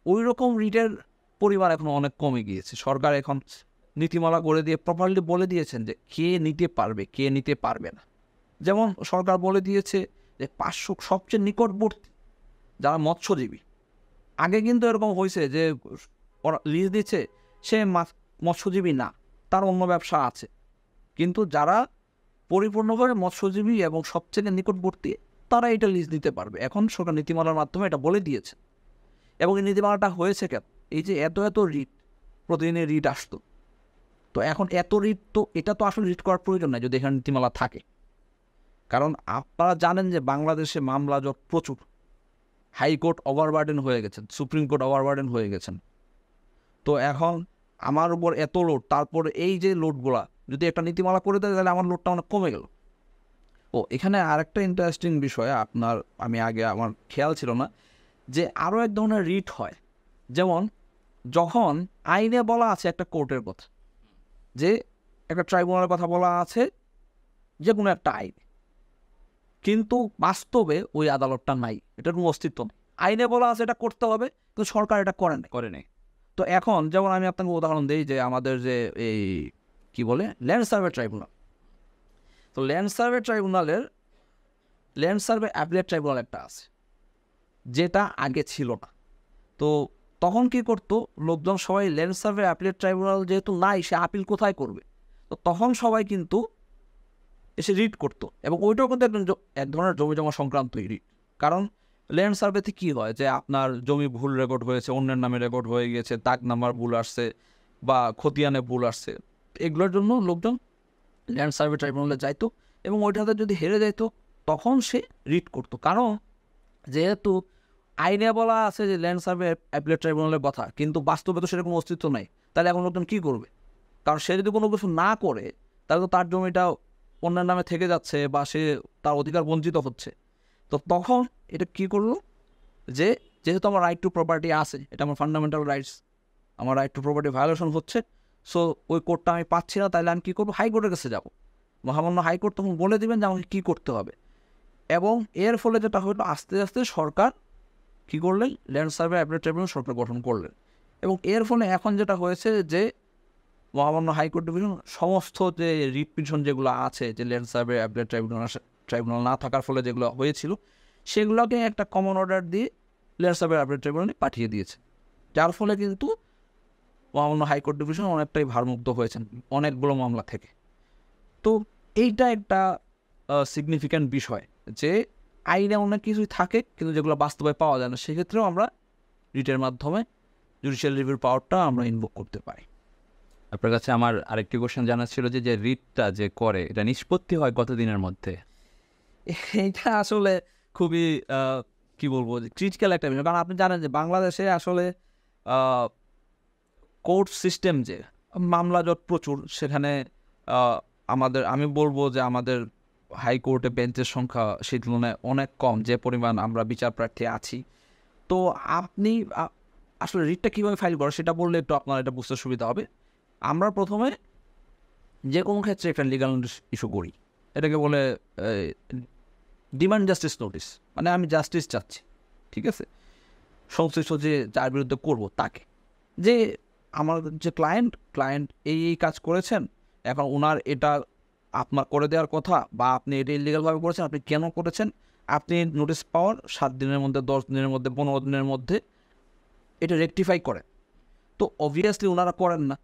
ওই রকম রিটের পরিমাণ এখন অনেক কমে গিয়েছে। সরকার এখন নীতিমালা করে দিয়ে প্রপারলি বলে দিয়েছেন যে কে নিতে পারবে, কে নিতে পারবে না। যেমন সরকার বলে দিয়েছে যে 500 সবচেয়ে নিকটবর্তী যারা মৎস্যজীবী, আগে কিন্তু এরকম হয়েছে যে ওরা লিজ দিচ্ছে, সে মৎস্যজীবী না, তার অন্য ব্যবসা আছে, কিন্তু যারা পরিপূর্ণভাবে মৎস্যজীবী এবং সবচেয়ে নিকটবর্তী তারা এটা লিজ দিতে পারবে। এখন সরকার নীতিমালার মাধ্যমে এটা বলে দিয়েছে। এবং এই নীতিমালাটা হয়েছে কেন, এই যে এত এত রিট, প্রতিদিনের রিট আসতো, তো এখন এত রিট, তো এটা তো আসলে রিট করার প্রয়োজন নাই যদি এখানে নীতিমালা থাকে। কারণ আপনারা জানেন যে বাংলাদেশে মামলা জট প্রচুর, হাইকোর্ট ওভারবার্ডেন হয়ে গেছেন, সুপ্রিম কোর্ট ওভারবার্ডেন হয়ে গেছেন। তো এখন আমার উপর এত লোড, তারপর এই যে লোডগুলা যদি একটা নীতিমালা করে দেয় তাহলে আমার লোডটা অনেক কমে গেল। ও এখানে আরেকটা ইন্টারেস্টিং বিষয় আপনার, আমি আগে আমার খেয়াল ছিল না, যে আরও এক ধরনের রিট হয়। যেমন যখন আইনে বলা আছে একটা কোর্টের কথা, যে একটা ট্রাইব্যুনালের কথা বলা আছে, যে কোনো একটা আইন, কিন্তু বাস্তবে ওই আদালতটা নাই, এটার কোনো অস্তিত্ব নেই। আইনে বলা আছে এটা করতে হবে, কিন্তু সরকার এটা করে নেই। তো এখন যেমন আমি আপনাকে উদাহরণ দিই, যে আমাদের যে এই কি বলে ল্যান্ড সার্ভে ট্রাইব্যুনাল, তো ল্যান্ড সার্ভে ট্রাইব্যুনালের ল্যান্ড সার্ভে অ্যাপিলেট ট্রাইব্যুনাল একটা আছে, যেটা আগে ছিল না। তো তখন কি করতো লোকজন, সবাই ল্যান্ড সার্ভে অ্যাপিলেট ট্রাইব্যুনাল যেহেতু নাই, সে আপিল কোথায় করবে, তো তখন সবাই কিন্তু এসে রিট করতো। এবং ওইটাও কিন্তু এক ধরনের জমি জমা সংক্রান্তই রিট। কারণ ল্যান্ড সার্ভেতে কী হয়, যে আপনার জমি ভুল রেকর্ড হয়েছে, অন্যের নামে রেকর্ড হয়ে গিয়েছে, দাগ নাম্বার ভুল আসছে বা খতিয়ানে ভুল আসছে, এগুলোর জন্য লোকজন ল্যান্ড সার্ভে ট্রাইব্যুনালে যাইতো, এবং ওইটাতে যদি হেরে যাইতো তখন সে রিট করতো। কারণ যেহেতু আইনে বলা আছে যে ল্যান্ড সার্ভে অ্যাপিলেট ট্রাইব্যুনালের কথা, কিন্তু বাস্তবে তো সেরকম অস্তিত্ব নাই, তাহলে এখন লোকজন কী করবে? কারণ সে যদি কোনো কিছু না করে, তাহলে তো তার জমিটা অন্যের নামে থেকে যাচ্ছে বা সে তার অধিকার বঞ্চিত হচ্ছে। তো তখন এটা কী করলো, যে যেহেতু আমার রাইট টু প্রপার্টি আছে, এটা আমার ফান্ডামেন্টাল রাইটস, আমার রাইট টু প্রপার্টি ভায়োলেশন হচ্ছে, সো ওই কোর্টটা আমি পাচ্ছি না, তাহলে আমি কী করবো, হাইকোর্টের কাছে যাব। মহামান্য হাইকোর্ট তখন বলে দেবেন যে আমাকে কী করতে হবে। এবং এর ফলে যেটা হলো, আস্তে আস্তে সরকার কী করলেন, ল্যান্ড সার্ভে অ্যাপিলেট ট্রাইব্যুনাল সরকার গঠন করলেন। এবং এর ফলে এখন যেটা হয়েছে, যে মহামান্য হাইকোর্ট ডিভিশন সমস্ত যে রিট পিটিশন যেগুলো আছে, যে ল্যান্ড সার্ভে অ্যাপিলেট ট্রাইব্যুনাল না থাকার ফলে যেগুলো হয়েছিল, সেগুলোকে একটা কমন অর্ডার দিয়ে ল্যান্ড সার্ভে অ্যাপিলেট ট্রাইব্যুনালে পাঠিয়ে দিয়েছে, যার ফলে কিন্তু মহামান্য হাইকোর্ট ডিভিশন অনেকটাই ভারমুক্ত হয়েছেন অনেকগুলো মামলা থেকে। তো এইটা একটা সিগনিফিক্যান্ট বিষয়, যে আইনে অনেক কিছুই থাকে কিন্তু যেগুলো বাস্তবে পাওয়া যায় না, সেক্ষেত্রেও আমরা রিটের মাধ্যমে জুডিশিয়াল রিভিউর পাওয়ারটা আমরা ইনভোক করতে পারি। আপনার কাছে আমার আরেকটি কোশ্চেন জানার ছিল, যে রিটটা যে করে, এটা নিষ্পত্তি হয় কতদিনের মধ্যে? এইটা আসলে খুবই কি বলবো, যে ক্রিটিক্যাল একটা বিষয়। কারণ আপনি জানেন যে বাংলাদেশে আসলে কোর্ট সিস্টেম, যে মামলা জট প্রচুর, সেখানে আমি বলবো যে আমাদের হাইকোর্টে বেঞ্চের সংখ্যা সেই তুলনায় অনেক কম, যে পরিমাণ আমরা বিচার প্রার্থী আছি। তো আপনি আসলে রিটটা কীভাবে ফাইল করেন সেটা বললে একটু আপনার এটা বুঝতে সুবিধা হবে। আমরা প্রথমে যে কোনো ক্ষেত্রে একটা লিগাল নোটিশ ইস্যু করি, এটাকে বলে ডিমান্ড জাস্টিস নোটিস, মানে আমি জাস্টিস চাচ্ছি, ঠিক আছে, সংশ্লিষ্ট যে যার বিরুদ্ধে করব তাকে, যে আমার যে ক্লায়েন্ট এই কাজ করেছেন, এখন ওনার এটা আপনার করে দেওয়ার কথা, বা আপনি এটা ইলিগালভাবে করেছেন, আপনি কেন করেছেন, আপনি নোটিশ পাওয়ার 7 দিনের মধ্যে, 10 দিনের মধ্যে, 15 দিনের মধ্যে এটা রেকটিফাই করেন। তো অবভিয়াসলি ওনারা করেন না,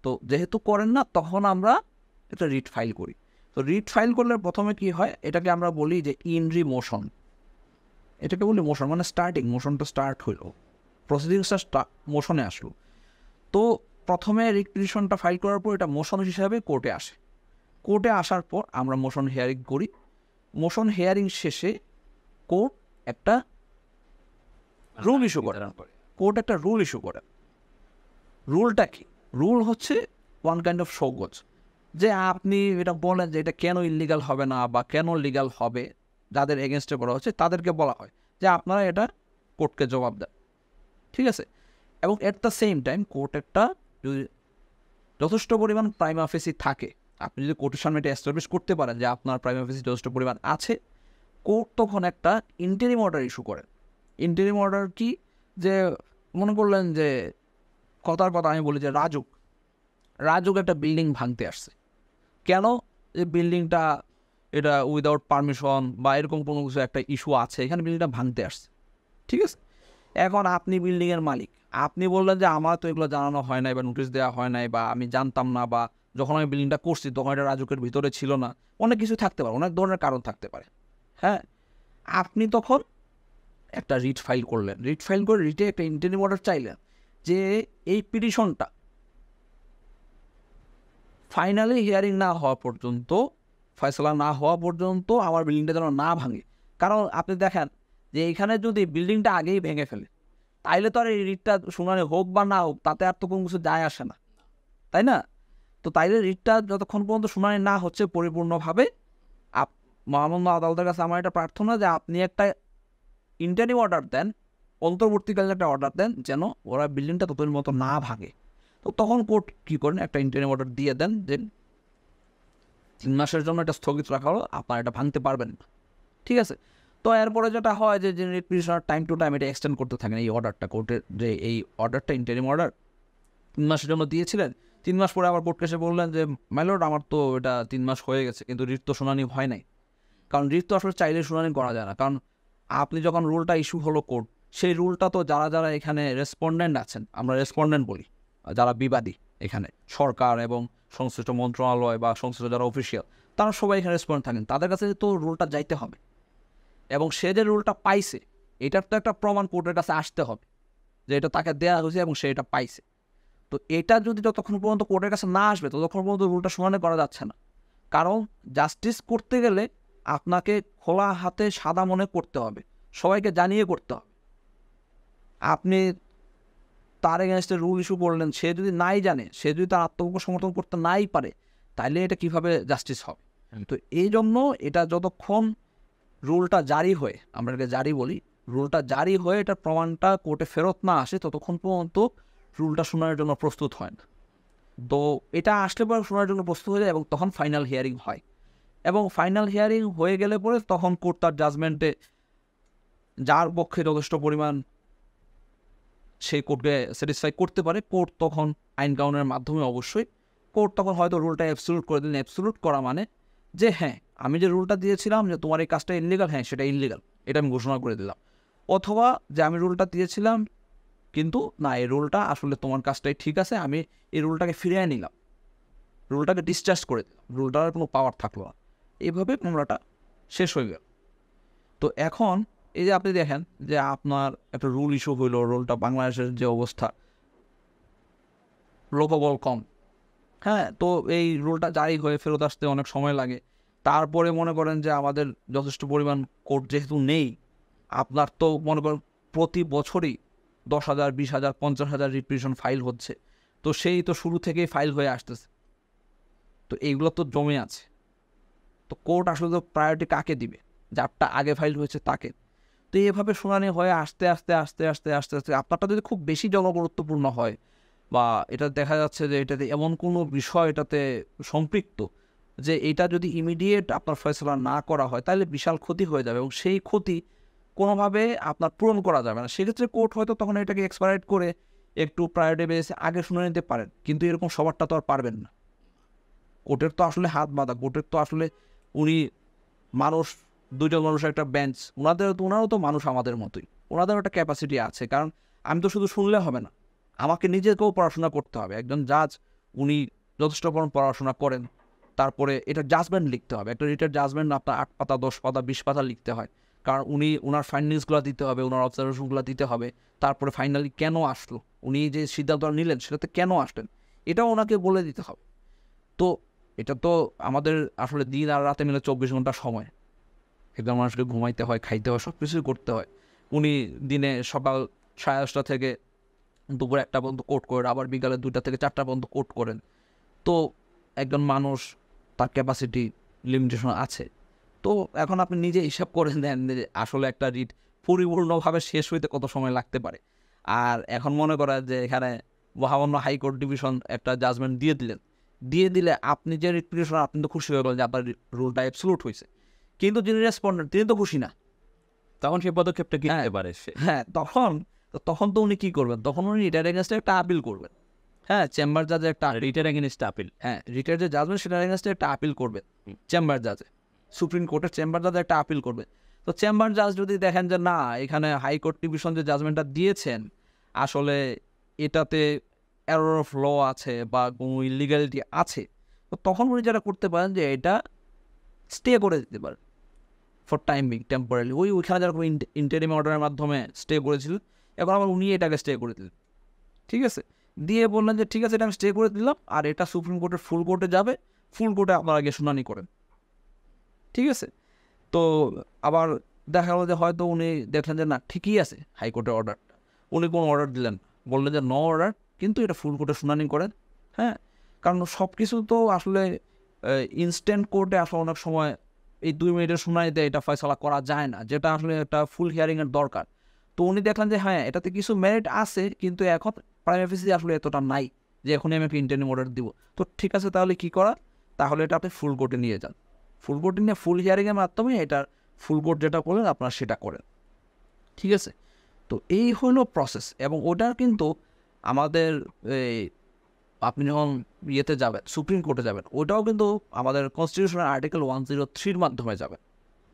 তো যেহেতু করেন না, তখন আমরা একটা রিট ফাইল করি। তো রিট ফাইল করলে প্রথমে কি হয়, এটাকে আমরা বলি যে ইন রি মোশন, এটাকে বলি মোশন, মানে স্টার্টিং মোশনটা স্টার্ট হইল। প্রসিডিংসটা মোশনে আসলো। তো প্রথমে রিট পিটিশনটা ফাইল করার পর এটা মোশন হিসাবে কোর্টে আসে। কোর্টে আসার পর আমরা মোশন হিয়ারিং করি। মোশন হিয়ারিং শেষে কোর্ট একটা রুল ইস্যু করে। কোর্ট একটা রুল ইস্যু করে। রুলটা কি? রুল হচ্ছে ওয়ান কাইন্ড অফ শোকজ, যে আপনি এটা বলেন যে এটা কেন ইলিগাল হবে না বা কেন লিগাল হবে, যাদের এগেনস্টে করা হচ্ছে তাদেরকে বলা হয় যে আপনারা এটা কোর্টকে জবাব দেন, ঠিক আছে। এবং at the same time court একটা যদি যথেষ্ট পরিমাণ প্রাইমা ফেসি থাকে, আপনি যদি কোর্টের সামনে এটা এস্টাবলিশ করতে পারেন যে আপনার প্রাইমা ফেসি যথেষ্ট পরিমাণ আছে, কোর্ট তখন একটা ইন্টারিম অর্ডার ইস্যু করে। ইন্টারিম অর্ডার কি? যে মনে করলেন যে কথার কথা আমি বলি যে রাজুক একটা বিল্ডিং ভাঙতে আসছে। কেন? যে বিল্ডিংটা এটা উইদাউট পারমিশন বা এরকম কোনো কিছু একটা ইস্যু আছে, এখানে বিল্ডিংটা ভাঙতে আসছে, ঠিক আছে। এখন আপনি বিল্ডিংয়ের মালিক, আপনি বললেন যে আমার তো এগুলো জানানো হয় নাই বা নোটিশ দেওয়া হয় নাই বা আমি জানতাম না, বা যখন আমি বিল্ডিংটা করছি তখন এটা রাজুকের ভিতরে ছিল না, অনেক কিছু থাকতে পারে, অনেক ধরনের কারণ থাকতে পারে। হ্যাঁ, আপনি তখন একটা রিট ফাইল করলেন, রিট ফাইল করে রিটে একটা ইন্টারিম অর্ডার চাইলেন যে এই পিটিশনটা ফাইনালি হিয়ারিং না হওয়া পর্যন্ত, ফয়সলা না হওয়া পর্যন্ত আমার বিল্ডিংটা যেন না ভাঙে। কারণ আপনি দেখেন যে এইখানে যদি বিল্ডিংটা আগেই ভেঙে ফেলে তাইলে তো আর এই রিটটা শুনানি হোক বা না হোক তাতে আর তো কোনো কিছু যায় আসে না, তাই না? তো তাইলে রিটটা যতক্ষণ পর্যন্ত শুনানি না হচ্ছে পরিপূর্ণভাবে, মহামান্য আদালতের কাছে আমার একটা প্রার্থনা যে আপনি একটা ইন্টারিম অর্ডার দেন, অন্তর্বর্তীকালীন একটা অর্ডার দেন যেন ওরা বিল্ডিংটা ততদিন মতো না ভাঙে। তো তখন কোর্ট কী করেন, একটা ইন্টারিম অর্ডার দিয়ে দেন যে 3 মাসের জন্য এটা স্থগিত রাখা হলো, আপনারা এটা ভাঙতে পারবেন না, ঠিক আছে। তো এরপরে যেটা হয় যে writ petitioner time to time এটা এক্সটেন্ড করতে থাকেন এই অর্ডারটা, কোর্টের যে এই অর্ডারটা ইন্টারিম অর্ডার 3 মাসের জন্য দিয়েছিলেন, 3 মাস পরে আবার কোর্টকে এসে বললেন যে মাইলর্ড আমার তো এটা 3 মাস হয়ে গেছে কিন্তু রিট তো শুনানি হয় নাই। কারণ রিট তো আসলে চাইলে শুনানি করা যায় না, কারণ আপনি যখন রুলটা ইস্যু হলো কোর্ট, সেই রুলটা তো যারা এখানে রেসপন্ডেন্ট আছেন, আমরা রেসপন্ডেন্ট বলি যারা বিবাদী, এখানে সরকার এবং সংশ্লিষ্ট মন্ত্রণালয় বা সংশ্লিষ্ট যারা অফিসিয়াল তারা সবাই এখানে রেসপন্ডেন্ট থাকেন, তাদের কাছে তো রুলটা যাইতে হবে এবং সে যে রুলটা পাইছে এটার তো একটা প্রমাণ কোর্টের কাছে আসতে হবে যে এটা তাকে দেওয়া হয়েছে এবং সে এটা পাইছে। তো এটা যদি যতক্ষণ পর্যন্ত কোর্টের কাছে না আসবে ততক্ষণ পর্যন্ত রুলটা শুনানি করা যাচ্ছে না। কারণ জাস্টিস করতে গেলে আপনাকে খোলা হাতে সাদা মনে করতে হবে, সবাইকে জানিয়ে করতে হবে। আপনি তার এগেনস্টে রুল ইস্যু করলেন, সে যদি নাই জানে, সে যদি তার আত্মপক্ষ সমর্থন করতে নাই পারে, তাইলে এটা কিভাবে জাস্টিস হবে? তো এই জন্য এটা যতক্ষণ রুলটা জারি হয়ে, আমরা এটাকে জারি বলি, রুলটা জারি হয়ে এটার প্রমাণটা কোর্টে ফেরত না আসে ততক্ষণ পর্যন্ত রুলটা শোনার জন্য প্রস্তুত হয় না। তো এটা আসলে পরে শোনার জন্য প্রস্তুত হয়ে যায় এবং তখন ফাইনাল হিয়ারিং হয়, এবং ফাইনাল হিয়ারিং হয়ে গেলে পরে তখন কোর্ট তার জাজমেন্টে যার পক্ষে যথেষ্ট পরিমাণ সেই কোর্টকে স্যাটিসফাই করতে পারে, কোর্ট তখন আইন কানুনের মাধ্যমে অবশ্যই কোর্ট তখন হয়তো রুলটা অ্যাবসলিউট করে দিলেন। অ্যাবসলিউট করা মানে যে হ্যাঁ আমি যে রুলটা দিয়েছিলাম যে তোমার এই কাজটা ইললিগাল, হ্যাঁ সেটা ইললিগাল, এটা আমি ঘোষণা করে দিলাম। অথবা যে আমি রুলটা দিয়েছিলাম কিন্তু না, এই রুলটা আসলে তোমার কাজটাই ঠিক আছে, আমি এই রুলটাকে ফিরিয়ে নিলাম, রুলটাকে ডিসচার্জ করে দিলাম, রুলটার কোনো পাওয়ার থাকলো না, এইভাবে মামলাটা শেষ হয়ে গেল। তো এখন এই যে আপনি দেখেন যে আপনার একটা রুল ইস্যু হইলো, রুলটা বাংলাদেশের যে অবস্থা, লোকবল কম, হ্যাঁ, তো এই রুলটা জারি হয়ে ফেরত আসতে অনেক সময় লাগে। তারপরে মনে করেন যে আমাদের যথেষ্ট পরিমাণ কোর্ট যেহেতু নেই, আপনার তো মনে করেন প্রতি বছরই 10,000, 20,000, 50,000 রিট পিটিশন ফাইল হচ্ছে, তো সেই তো শুরু থেকেই ফাইল হয়ে আসতেছে, তো এইগুলো তো জমে আছে। তো কোর্ট আসলে তো প্রায়োরিটি কাকে দিবে? যারটা আগে ফাইল হয়েছে তাকে। তো এইভাবে শুনানি হয়ে আস্তে আস্তে আস্তে আস্তে আস্তে আস্তে আপনারটা যদি খুব বেশি জনগুরুত্বপূর্ণ হয় বা এটা দেখা যাচ্ছে যে এটাতে এমন কোনো বিষয় এটাতে সম্পৃক্ত যে এটা যদি ইমিডিয়েট আপনার ফয়সলা না করা হয় তাহলে বিশাল ক্ষতি হয়ে যাবে এবং সেই ক্ষতি কোনোভাবে আপনার পূরণ করা যাবে না। সেক্ষেত্রে কোর্ট হয়তো তখন এটাকে এক্সপায়ার্ড করে একটু প্রায়োরিটি বেসে আগে শুনে নিতে পারেন, কিন্তু এরকম সবারটা তো আর পারবেন না। কোর্টের তো আসলে হাত বাঁধা, কোর্টের তো আসলে উনি মানুষ, দুজন মানুষের একটা বেঞ্চ, ওনারাও তো মানুষ আমাদের মতোই, ওনাদেরও একটা ক্যাপাসিটি আছে। কারণ আমি তো শুধু শুনলে হবে না, আমাকে নিজেকেও পড়াশোনা করতে হবে। একজন জাজ উনি যথেষ্ট পড়াশোনা করেন, তারপরে এটা জাজমেন্ট লিখতে হবে, একটা রিটের জাজমেন্ট আপনার 8 পাতা 10 পাতা 20 পাতা লিখতে হয়। কারণ ওনার ফাইন্ডিংসগুলো দিতে হবে, ওনার অবজারভেশনগুলো দিতে হবে, তারপরে ফাইনালি কেন আসলো, উনি যে সিদ্ধান্তটা নিলেন সেটাতে কেন আসলেন এটাও ওনাকে বলে দিতে হবে। তো এটা তো আমাদের আসলে দিন আর রাতে মিলে 24 ঘন্টা সময়, একদম মানুষকে ঘুমাইতে হয়, খাইতে হয়, সব কিছুই করতে হয়। উনি দিনে সকাল 10:30 থেকে দুপুর 1টা পর্যন্ত কোর্ট করেন, আবার বিকালে 2টা থেকে 4টা পর্যন্ত কোর্ট করেন। তো একজন মানুষ তার ক্যাপাসিটি লিমিটেশন আছে। তো এখন আপনি নিজে হিসাব করে দেন যে আসলে একটা রিট পরিপূর্ণভাবে শেষ হইতে কত সময় লাগতে পারে। আর এখন মনে করা যে এখানে মহামান্য হাইকোর্ট ডিভিশন একটা জাজমেন্ট দিয়ে দিলে আপনি যে রিট পিটিশন আপনি তো খুশি হয়ে গেলেন যে আপনার রুলটা অ্যাবসলিউট হয়েছে, কিন্তু যিনি রেসপন্ডেন্ট তিনি তো খুশি না। তখন সেই পদক্ষেপটা কি হতে পারে সে? হ্যাঁ, তখন তো উনি কী করবেন, তখন উনি রিটার এগেনস্টে একটা আপিল করবেন। হ্যাঁ, চেম্বার জাজে একটা রিটের এগেইনস্ট আপিল, হ্যাঁ রিটার যে জাজমেন্ট সেটার এগেনস্টে একটা আপিল করবেন চেম্বার জাজে, সুপ্রিম কোর্টের চেম্বার জাজে একটা আপিল করবে। তো চেম্বার জাজ যদি দেখেন যে না, এখানে হাইকোর্ট ডিভিশন যে জাজমেন্টটা দিয়েছেন আসলে এটাতে এরর অফ ল আছে বা কোনো ইলিগ্যালিটি আছে, তো তখন উনি যেটা করতে পারেন যে এটা স্টে করে দিতে পারেন ফর টাইম বিং, টেম্পোরারি। ওইখানে যারা ইন্টারিম অর্ডারের মাধ্যমে স্টে করেছিলেন, এখন আবার উনি এটাকে স্টে করে দিলেন, ঠিক আছে, দিয়ে বললেন যে ঠিক আছে এটা আমি স্টে করে দিলাম, আর এটা সুপ্রিম কোর্টের ফুল কোর্টে যাবে, ফুল কোর্টে আপনারা আগে শুনানি করেন, ঠিক আছে। তো আবার দেখা গেলো যে হয়তো উনি দেখলেন যে না ঠিকই আছে হাইকোর্টের অর্ডারটা, উনি কোনো অর্ডার দিলেন, বললেন যে নো অর্ডার, কিন্তু এটা ফুল কোর্টে শুনানি করেন। হ্যাঁ, কারণ সব কিছু তো আসলে ইনস্ট্যান্ট কোর্টে আসলে অনেক সময় এই 2 মিনিটের শুনানিতে এটা ফয়সালা করা যায় না, যেটা আসলে একটা ফুল হিয়ারিংয়ের দরকার। তো উনি দেখলেন যে হ্যাঁ এটাতে কিছু মেরিট আছে, কিন্তু এখন প্রাইম অফিসে আসলে এতটা নাই যে এখনই আমি একটা ইন্টারিম অর্ডার দিব। তো ঠিক আছে, তাহলে কি করা, তাহলে এটা আপনি ফুল কোর্টে নিয়ে যান, ফুল কোর্টে নিয়ে ফুল হিয়ারিংয়ের মাধ্যমে এটার ফুল কোর্ট যেটা করলেন আপনারা সেটা করেন, ঠিক আছে। তো এই হলো প্রসেস। এবং ওটার কিন্তু আমাদের আপনি যখন ইয়েতে যাবেন, সুপ্রিম কোর্টে যাবেন, ওটাও কিন্তু আমাদের কনস্টিটিউশনের আর্টিকেল 103 মাধ্যমে যাবেন।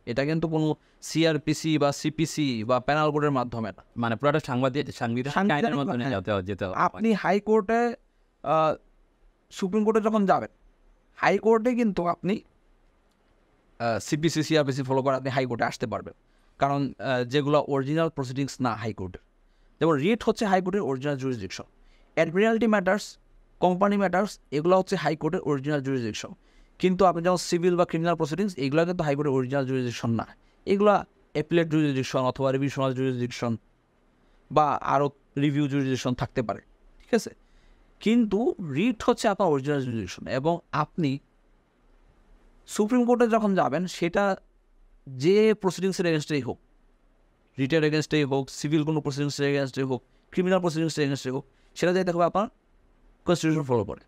এটা কিন্তু কোনো সিআরপিসি বা সিপিসি বা প্যানাল কোর্টের মাধ্যমে না, মানে পুরোটা সাংবিধানিক আইনের মধ্যে যেতে হবে। আপনি হাইকোর্টে সুপ্রিম কোর্টে যখন যাবেন, হাইকোর্টে কিন্তু আপনি সিপিসি সিআরপিসি ফলো করে আপনি হাইকোর্টে আসতে পারবেন, কারণ যেগুলো অরিজিনাল প্রসিডিংস না হাইকোর্টের, যেমন রিট হচ্ছে হাইকোর্টের original jurisdiction, Admiralty matters, company matters, এগুলো হচ্ছে হাইকোর্টের অরিজিনাল জুরিসডিকশন। কিন্তু আপনি যেমন সিভিল বা ক্রিমিনাল প্রসিডিংস, এগুলো কিন্তু হাইকোর্টের অরিজিনাল জুরিসডিকশন না, এগুলো অ্যাপিলেট জুরিসডিকশন অথবা রিভিশনাল জুরিসডিকশন বা আরও রিভিউ জুরিসডিকশন থাকতে পারে, ঠিক আছে। কিন্তু রিট হচ্ছে আপনার অরিজিনাল জুরিসডিকশন। এবং আপনি সুপ্রিম কোর্টে যখন যাবেন, সেটা যে প্রসিডিংসের এগেনস্টেই হোক, রিটের এগেনস্টেই হোক, সিভিল কোনো প্রসিডিংসের এগেনস্টেই হোক, ক্রিমিনাল প্রসিডিংসের এগেনস্টেই হোক, সেটা যাইতে হবে আপনার কনস্টিটিউশন ফলো করে।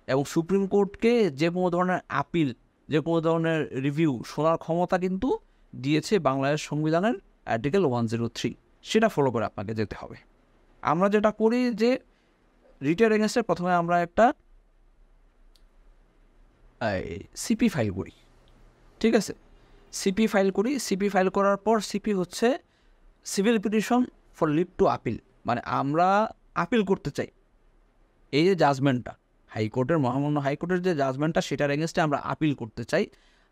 এবং সুপ্রিম কোর্টকে যে কোনো ধরনের আপিল, যে কোনো ধরনের রিভিউ শোনার ক্ষমতা কিন্তু দিয়েছে বাংলাদেশ সংবিধানের আর্টিকেল 103, সেটা ফলো করে আপনাকে যেতে হবে। আমরা যেটা করি যে রিটের এগেনস্টে প্রথমে আমরা একটা সিপি ফাইল করি, ঠিক আছে, সিপি ফাইল করি। সিপি ফাইল করার পর সিপি হচ্ছে civil petition for leave to appeal, মানে আমরা আপিল করতে চাই এই যে জাজমেন্টটা, হাইকোর্টের মহামান্য হাইকোর্টের যে জাজমেন্টটা, সেটার এগেনস্টে আমরা আপিল করতে চাই,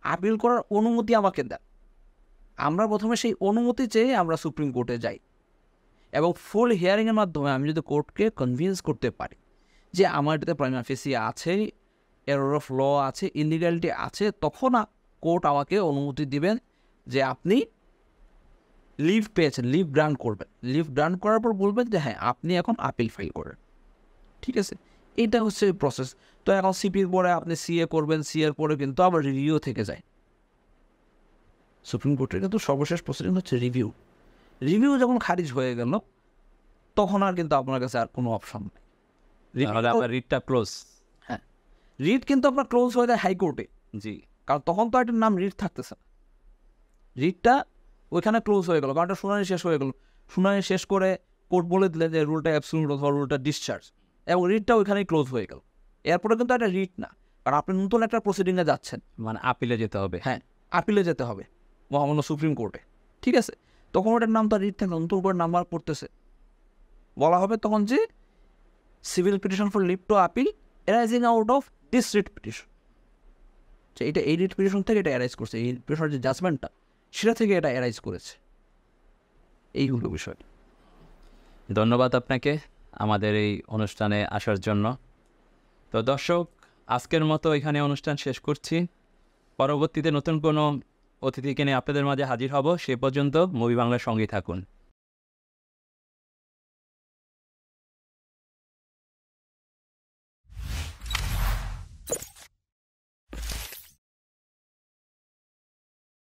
আপিল করার অনুমতি আমাকে দেন। আমরা প্রথমে সেই অনুমতি চেয়ে আমরা সুপ্রিম কোর্টে যাই, এবং ফুল হিয়ারিংয়ের মাধ্যমে আমি যদি কোর্টকে কনভিন্স করতে পারি যে আমার এটাতে প্রাইমা ফেসি আছে, এরর অফ ল আছে, ইলিগ্যালিটি আছে, তখন কোর্ট আমাকে অনুমতি দিবেন যে আপনি লিভ পেয়েছেন, লিভ গ্রান্ট করবেন। লিভ গ্রান্ট করার পর বলবেন যে হ্যাঁ আপনি এখন আপিল ফাইল করেন, ঠিক আছে। এইটা হচ্ছে প্রসেস। তো এখন সিপির পরে আপনি সিএ করবেন, সিএর পরে কিন্তু আবার রিভিউ থেকে যায়। সুপ্রিম কোর্টের কিন্তু সর্বশেষ প্রসিডিং হচ্ছে রিভিউ। রিভিউ যখন খারিজ হয়ে গেল, তখন আর কিন্তু আপনার কাছে আর কোনো অপশন নেই, রিটটা ক্লোজ। হ্যাঁ, রিট কিন্তু আপনার ক্লোজ হয়ে যায় হাইকোর্টে, জি, কারণ তখন তো এটার নাম রিট থাকতেছে না, রিটটা ওইখানে ক্লোজ হয়ে গেল, কারণ শুনানি শেষ হয়ে গেল। শুনানি শেষ করে কোর্ট বলে দিলেন যে রুলটা অ্যাবসলিউট অথবা রুলটা ডিসচার্জ, এবং রিটটা ওইখানেই ক্লোজ হয়ে গেল। এরপরে কিন্তু একটা রিট না, কারণ আপনি নতুন একটা প্রসিডিংয়ে যাচ্ছেন, মানে আপিলে যেতে হবে। হ্যাঁ, আপিলে যেতে হবে মহামান্য সুপ্রিম কোর্টে, ঠিক আছে। তখন ওটার নাম তো রিট থাকে, নতুন করে নাম্বার পড়তেছে, বলা হবে তখন যে civil petition for leave to appeal arising out of this writ petition. এটা এই রিট পিটিশন থেকে এটা অ্যারাইজ করছে, এই পিটিশনের যে জাজমেন্টটা সেটা থেকে এটা অ্যারাইজ করেছে। এই হলো বিষয়। ধন্যবাদ আপনাকে আমাদের এই অনুষ্ঠানে আসার জন্য। তো দর্শক, আজকের মতো এখানে অনুষ্ঠান শেষ করছি। পরবর্তীতে নতুন কোনো অতিথিকে নিয়ে আপনাদের মাঝে হাজির হব। সে পর্যন্ত মুভি বাংলার সঙ্গেই থাকুন।